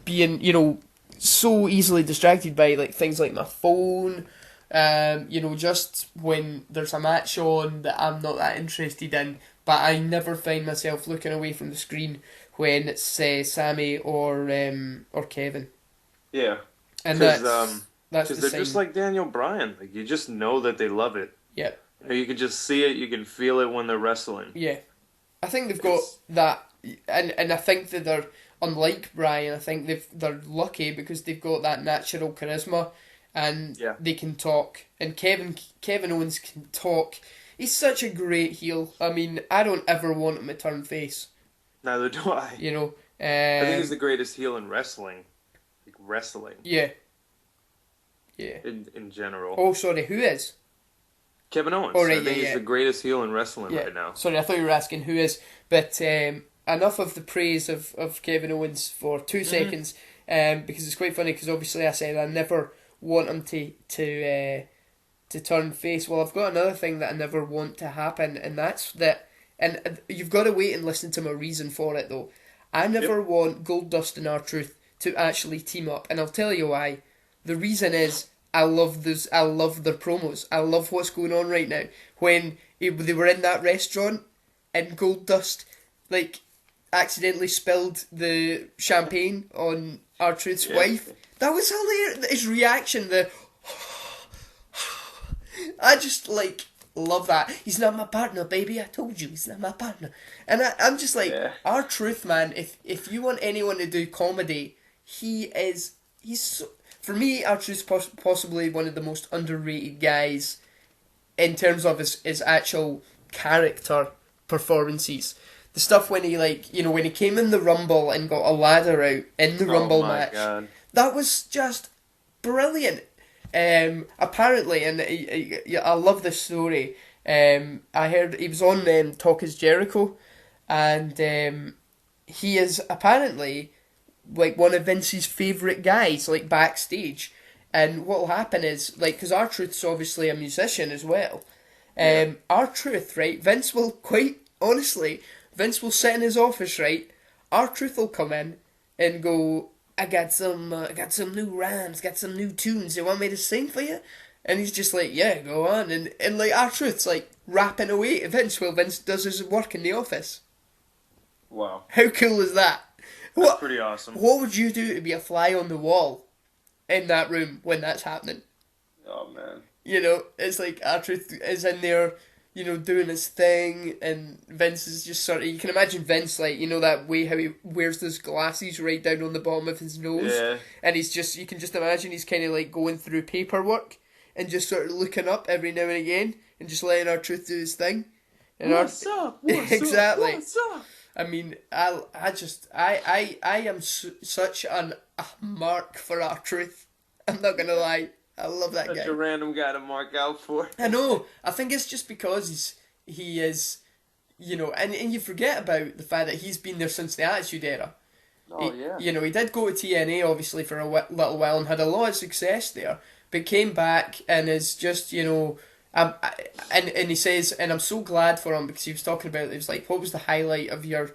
being, so easily distracted by like things like my phone, just when there's a match on that I'm not that interested in, but I never find myself looking away from the screen when it's Sammy or Kevin. Yeah. And that's because they're just like Daniel Bryan. Like you just know that they love it. Yeah. You can just see it. You can feel it when they're wrestling. Yeah, I think they've got that, and I think that they're unlike Bryan. I think they're lucky because they've got that natural charisma, and they can talk. And Kevin Owens can talk. He's such a great heel. I mean, I don't ever want him to turn face. Neither do I. I think he's the greatest heel in wrestling. Wrestling. Yeah. Yeah. In general. Oh, sorry, who is? Kevin Owens. Oh, right, I think he's the greatest heel in wrestling right now. Sorry, I thought you were asking who is. But enough of the praise of Kevin Owens for 2 seconds, because it's quite funny, because obviously I said I never want him to turn face. Well, I've got another thing that I never want to happen, and that's that, and you've got to wait and listen to my reason for it, though. I never want Goldust and R-Truth to actually team up, and I'll tell you why. The reason is I love their promos. I love what's going on right now. When they were in that restaurant and Goldust accidentally spilled the champagne on R-Truth's wife. That was hilarious. His reaction, I just love that. He's not my partner, baby. I told you, he's not my partner. And I'm just like, R-Truth, man. If you want anyone to do comedy, he's so, for me, R-Truth's possibly one of the most underrated guys in terms of his actual character performances. The stuff when he when he came in the Rumble and got a ladder out in the Rumble match. God. That was just brilliant. Apparently, and I love this story. I heard he was on Talk Is Jericho, and he is apparently one of Vince's favourite guys, backstage. And what'll happen is, because R-Truth's obviously a musician as well. R-Truth, right? Vince will sit in his office, right? R-Truth will come in and go, I got some new rhymes, got some new tunes. You want me to sing for you? And he's just like, yeah, go on. And R-Truth's rapping away to Vince while Vince does his work in the office. Wow. How cool is that? That's pretty awesome. What would you do to be a fly on the wall in that room when that's happening? Oh, man. It's like R-Truth is in there doing his thing, and Vince is just sort of, you can imagine Vince, like, that way how he wears those glasses right down on the bottom of his nose, Yeah. and you can just imagine he's kind of like going through paperwork, and just sort of looking up every now and again, and just letting R-Truth do his thing. And What's up? What's exactly. up? What's up? I mean, I am such a mark for R-Truth. I'm not gonna lie. I love that Such guy. a random guy to mark out for. I know. I think it's just because he is, and you forget about the fact that he's been there since the Attitude Era. Oh, yeah. He did go to TNA obviously for a little while and had a lot of success there, but came back and is just, and he says, and I'm so glad for him, because he was talking about, it was like, what was the highlight of your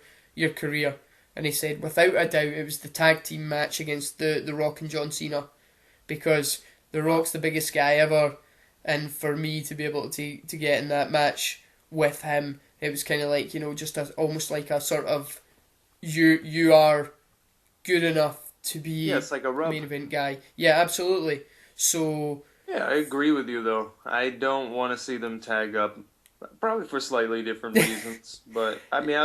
career? And he said, without a doubt, it was the tag team match against the Rock and John Cena, because The Rock's the biggest guy ever, and for me to be able to get in that match with him, it was kind of like, just almost like a sort of, you are good enough to be it's like a rub. main event guy. Yeah, absolutely. So Yeah, I agree with you, though. I don't want to see them tag up, probably for slightly different reasons. But, I mean,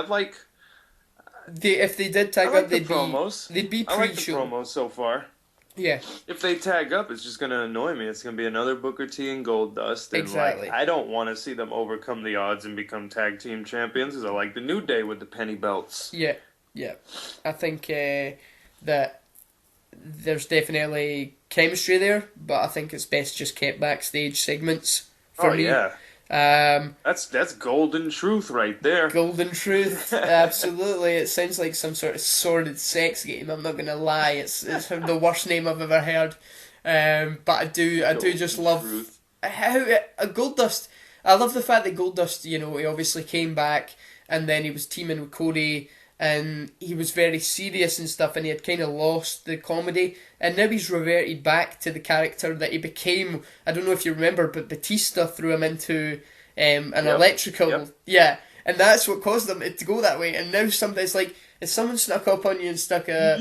if they did tag like up, the they'd promos. be I like the pre-show. promos so far. Yeah, If they tag up, it's just going to annoy me. It's going to be another Booker T and Goldust. And, exactly. I don't want to see them overcome the odds and become tag team champions, because I like the New Day with the penny belts. Yeah. I think that there's definitely chemistry there, but I think it's best just kept backstage segments for me. Yeah. That's golden truth right there. Golden truth, absolutely. It sounds like some sort of sordid sex game. I'm not gonna lie. It's the worst name I've ever heard. But I do just love truth. how Goldust. I love the fact that Goldust, he obviously came back, and then he was teaming with Cody, and he was very serious and stuff, and he had kind of lost the comedy, and now he's reverted back to the character that he became. I don't know if you remember, but Batista threw him into an electrical. Yep. Yeah, and that's what caused them to go that way. And now it's like, if someone snuck up on you and stuck a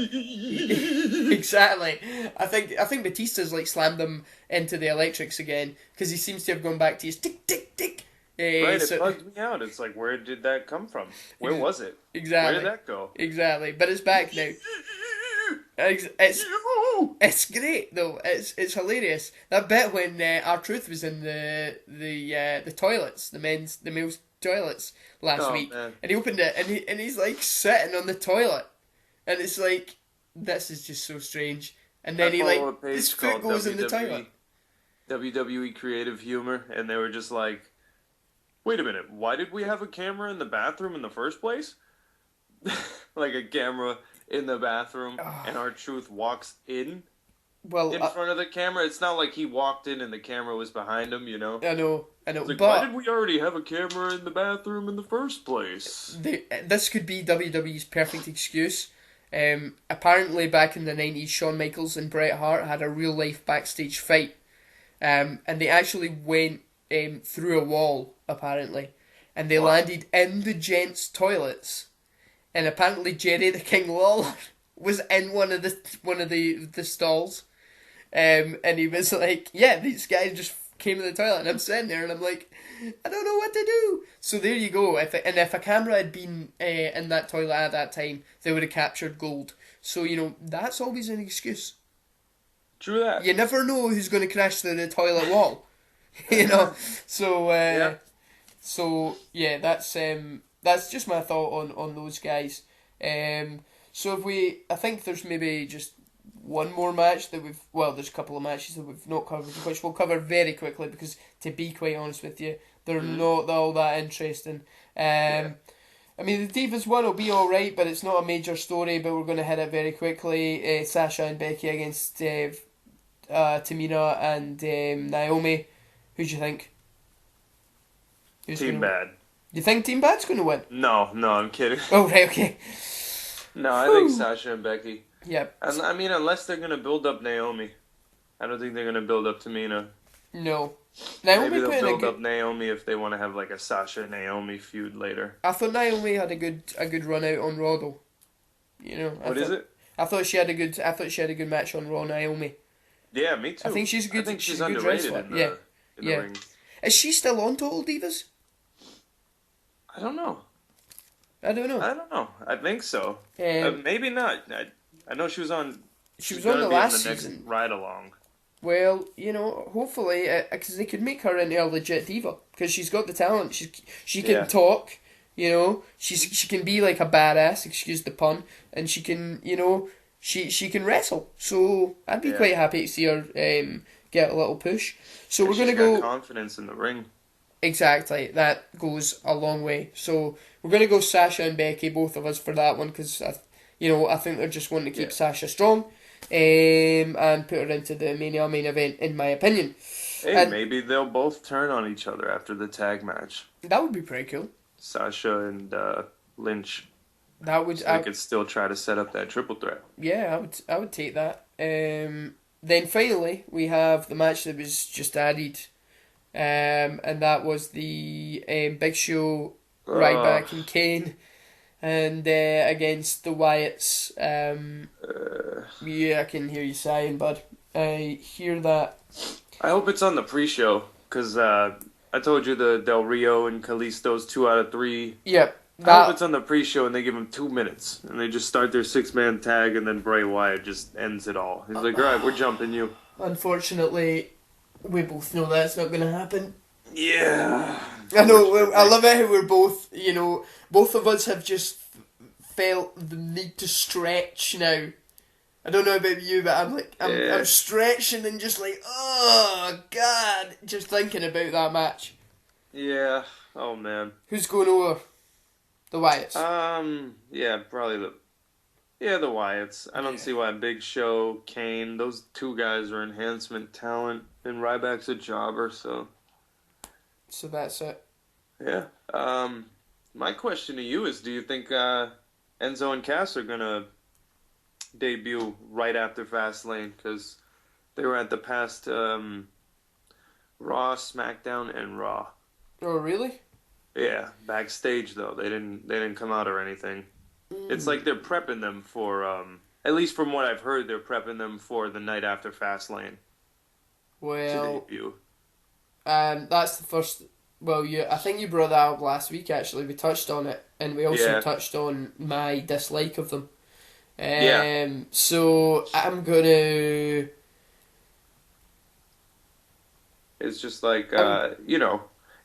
exactly. I think Batista's like slammed them into the electrics again, because he seems to have gone back to his tick tick tick. Right, it bugs me out. It's like, where did that come from? Where was it? Exactly. Where did that go? Exactly, but it's back now. It's great though. It's hilarious. That bit when R-Truth was in the toilets, the male's toilets last week, man. and he opened it, and he's like sitting on the toilet, and it's like, this is just so strange. And then his foot goes in the toilet. WWE Creative Humor, and they were just like, wait a minute, why did we have a camera in the bathroom in the first place? Like a camera in the bathroom, and R-Truth walks in front of the camera. It's not like he walked in and the camera was behind him, I know. Like, but why did we already have a camera in the bathroom in the first place? This could be WWE's perfect excuse. Apparently, back in the 90s, Shawn Michaels and Bret Hart had a real life backstage fight, and they actually went through a wall, apparently, and they landed in the gents' toilets. And apparently Jerry the King Lawler was in one of the stalls, and he was like, yeah, these guys just came to the toilet, and I'm sitting there, and I'm like, I don't know what to do. So there you go. If a camera had been in that toilet at that time, they would have captured gold. So that's always an excuse. True that. You never know who's going to crash through the toilet wall. So yeah, that's just my thought on those guys. So I think there's maybe just one more match that there's a couple of matches that we've not covered, which we'll cover very quickly, because to be quite honest with you, they're not all that interesting. I mean, the Divas one will be alright, but it's not a major story, but we're going to hit it very quickly. Sasha and Becky against Tamina and Naomi. Who do you think? Team Bad. You think Team Bad's going to win? No, I'm kidding. Oh, right, okay. No, I think Sasha and Becky. Yep. I mean, unless they're going to build up Naomi. I don't think they're going to build up Tamina. No. Maybe they'll build up Naomi if they want to have like a Sasha-Naomi feud later. I thought Naomi had a good run out on Raw though. What is it? I thought she had a good match on Raw, Naomi. Yeah, me too. I think she's a good. I think she's a good underrated wrestler. in the ring. Is she still on Total Divas? I don't know. I don't know. I don't know. I think so. Maybe not. I know she was on. She She's was on gonna the be on last the next season. ride along. Well, hopefully, because they could make her into a legit diva, because she's got the talent. She can Yeah. talk, she can be like a badass, excuse the pun, and she can, she can wrestle. So I'd be Yeah. quite happy to see her get a little push. So And we're gonna she's got go confidence in the ring. exactly. That goes a long way. So we're gonna go Sasha and Becky, both of us for that one, because I think they're just wanting to keep Yeah. Sasha strong. And put her into the Mania main event, in my opinion. Hey, And maybe they'll both turn on each other after the tag match. that would be pretty cool. Sasha and Lynch. That would, So they could still try to set up that triple threat. yeah, I would take that. Then finally we have the match that was just added, and that was the Big Show, Ryback and Kane, and against the Wyatts. Yeah, I can hear you sighing, bud. I hear that. I hope it's on the pre-show, because I told you the Del Rio and Kalisto's 2 out of 3. Yep. I hope it's on the pre-show and they give them 2 minutes, and they just start their 6-man tag, and then Bray Wyatt just ends it all. He's like, alright, we're jumping you. Unfortunately, we both know that's not going to happen. Yeah. I know, I love it how we're both, both of us have just felt the need to stretch now. I don't know about you, but I'm stretching and just like, oh God, just thinking about that match. Yeah. Oh man. Who's going over? The Wyatts. Yeah, probably the Wyatts. I don't see why Big Show, Kane, those 2 guys are enhancement talent, and Ryback's a jobber, so. So that's it. Yeah. My question to you is, do you think Enzo and Cass are gonna debut right after Fastlane? Because they were at the past Raw, SmackDown, and Raw. Oh really? Yeah, backstage though. They didn't come out or anything. It's like they're prepping them for at least from what I've heard, they're prepping them for the night after Fastlane. Well, to debut. That's the first. Well, I think you brought that up last week. Actually, we touched on it, and we also touched on my dislike of them. So I'm gonna. It's just like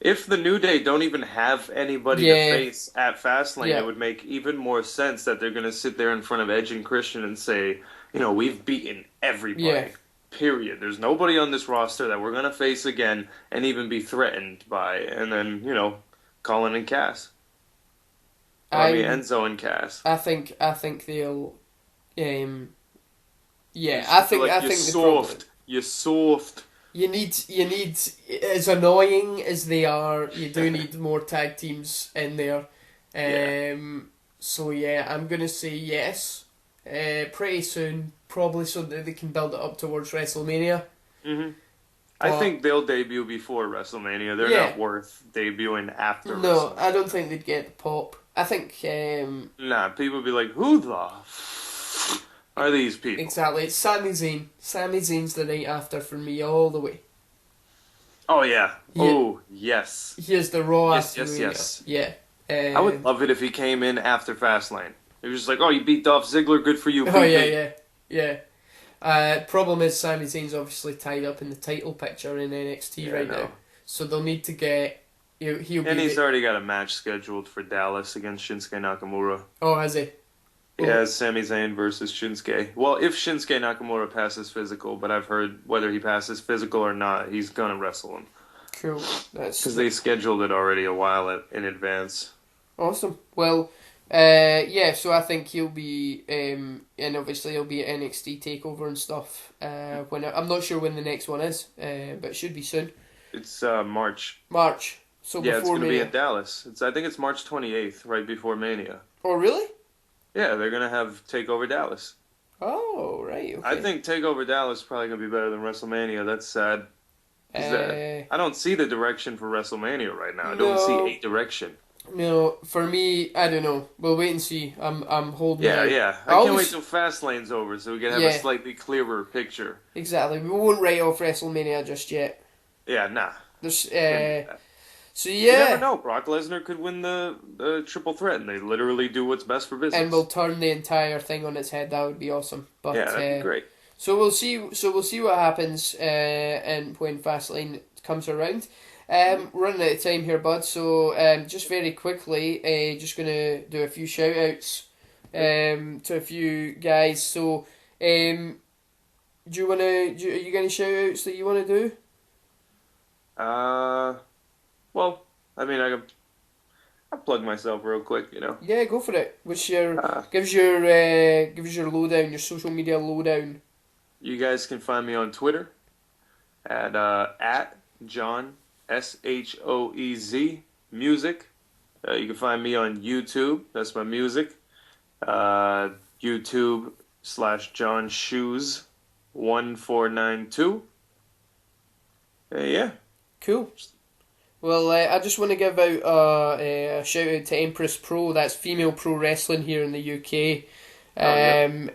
if the New Day don't even have anybody to face at Fastlane, it would make even more sense that they're gonna sit there in front of Edge and Christian and say, we've beaten everybody. Yeah. Period. There's nobody on this roster that we're gonna face again and even be threatened by. And then Colin and Cass. Enzo and Cass. I think they'll. I think you're soft. You're soft. You need, as annoying as they are, you do need more tag teams in there. So yeah, I'm going to say yes. Pretty soon, probably so that they can build it up towards WrestleMania. Mm-hmm. I think they'll debut before WrestleMania. They're not worth debuting after WrestleMania. No, I don't think they'd get the pop. I think... nah, people would be like, who the are these people? Exactly, it's Sami Zayn. Sami Zayn's the night after for me all the way. Oh yeah. Oh yes. Here's the Raw yes, after yes. Yeah. I would love it if he came in after Fastlane. It was just like, oh, you beat Dolph Ziggler, good for you. Oh yeah. Problem is Sami Zayn's obviously tied up in the title picture in NXT right now, so they'll need to get. He's already got a match scheduled for Dallas against Shinsuke Nakamura. Oh, has he? He has Sami Zayn versus Shinsuke. Well, if Shinsuke Nakamura passes physical, but I've heard whether he passes physical or not, he's gonna wrestle him. Cool. That's because they scheduled it already a while in advance. Awesome. Well, so I think he'll be, and obviously he'll be at NXT Takeover and stuff. I'm not sure when the next one is, but it should be soon. It's March. March. So yeah, before it's going to Mania. be in Dallas. I think it's March 28th, right before Mania. Oh, really? Yeah, they're going to have TakeOver Dallas. Oh, right. Okay. I think TakeOver Dallas is probably going to be better than WrestleMania. That's sad. I don't see the direction for WrestleMania right now. I don't see a direction. No, for me, I don't know. We'll wait and see. I'm holding out. Yeah. I can't wait till Fastlane's over so we can have a slightly clearer picture. Exactly. We won't write off WrestleMania just yet. Yeah, nah. There's So You never yeah, know. Brock Lesnar could win the triple threat, and they literally do what's best for and we'll business. turn the entire thing on its head. That would be awesome. Yeah, But that'd be great. so we'll see. So we'll see what happens. And when Fastlane comes around. We're running out of time here, bud. So just very quickly, just gonna do a few shout outs to a few guys. So do you wanna? Are you got any shout outs that you wanna do? Uh, well, I mean, I plug myself real quick, you know. Yeah, go for it. What's your Uh, give us your lowdown, your social media lowdown. you guys can find me on Twitter at John Shoez Music. You can find me on YouTube. That's my music. YouTube/John Shoes 1492. Yeah. Cool. Well, I just want to give out a shout out to Empress Pro. That's female pro wrestling here in the UK. Yeah.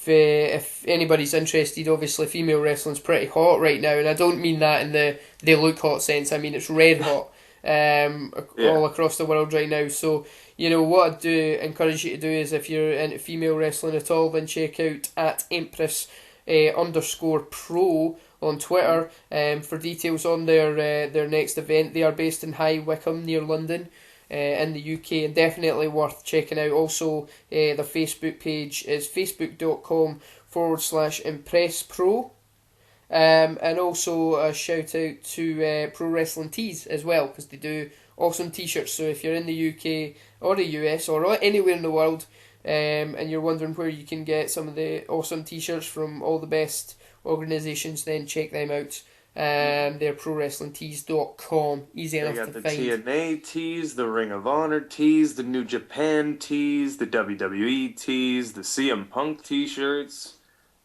If anybody's interested, obviously female wrestling's pretty hot right now, and I don't mean that in the they look hot sense. I mean it's red hot all across the world right now. So what I do encourage you to do is if you're into female wrestling at all, then check out at Empress _ Pro on Twitter for details on their next event. They are based in High Wycombe near London. In the UK, and definitely worth checking out. Also, their Facebook page is facebook.com/ImpressPro. And also a shout out to Pro Wrestling Tees as well, because they do awesome t-shirts. So if you're in the UK or the US or anywhere in the world, and you're wondering where you can get some of the awesome t-shirts from all the best organisations, then check them out. They're prowrestlingtees.com. Easy enough to find. They got the TNA tees, the Ring of Honor tees, the New Japan tees, the WWE tees, the CM Punk t-shirts,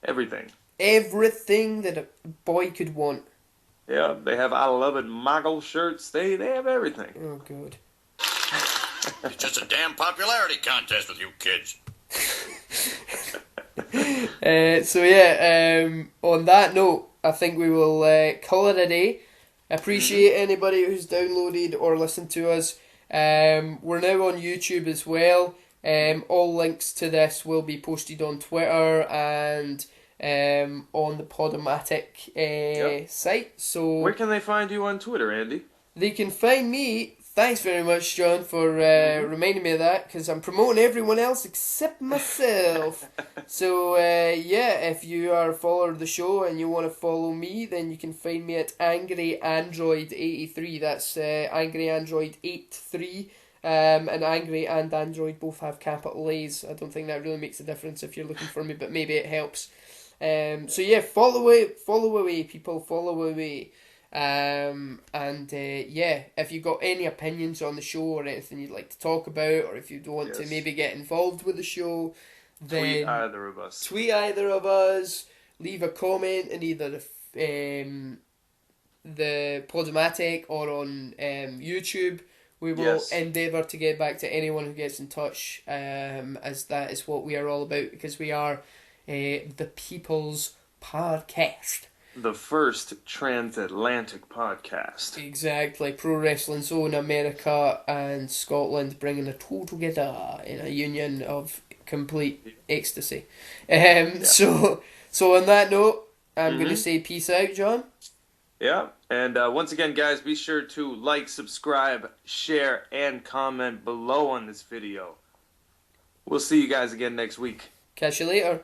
everything. Everything that a boy could want. Yeah, they have I Love It Mogul shirts. They have everything. Oh, good. It's just a damn popularity contest with you kids. So yeah, on that note, I think we will call it a day. Appreciate anybody who's downloaded or listened to us. We're now on YouTube as well. All links to this will be posted on Twitter and on the Podomatic site. So where can they find you on Twitter, Andy? They can find me. Thanks very much, John, for reminding me of that, because I'm promoting everyone else except myself. So, if you are a follower of the show and you want to follow me, then you can find me at Angry Android 83. That's Angry Android 83. And Angry and Android both have capital A's. I don't think that really makes a difference if you're looking for me, but maybe it helps. Follow away, people, follow away. If you got any opinions on the show or anything you'd like to talk about, or if you want to maybe get involved with the show, then tweet either of us. Leave a comment in either the Podomatic or on YouTube. We will endeavour to get back to anyone who gets in touch, as that is what we are all about, because we are the People's Podcast. The first transatlantic podcast. Exactly. Pro Wrestling Zone America and Scotland bringing it all together in a union of complete ecstasy. So on that note, I'm going to say peace out, John. Yeah, and once again, guys, be sure to like, subscribe, share, and comment below on this video. We'll see you guys again next week. Catch you later.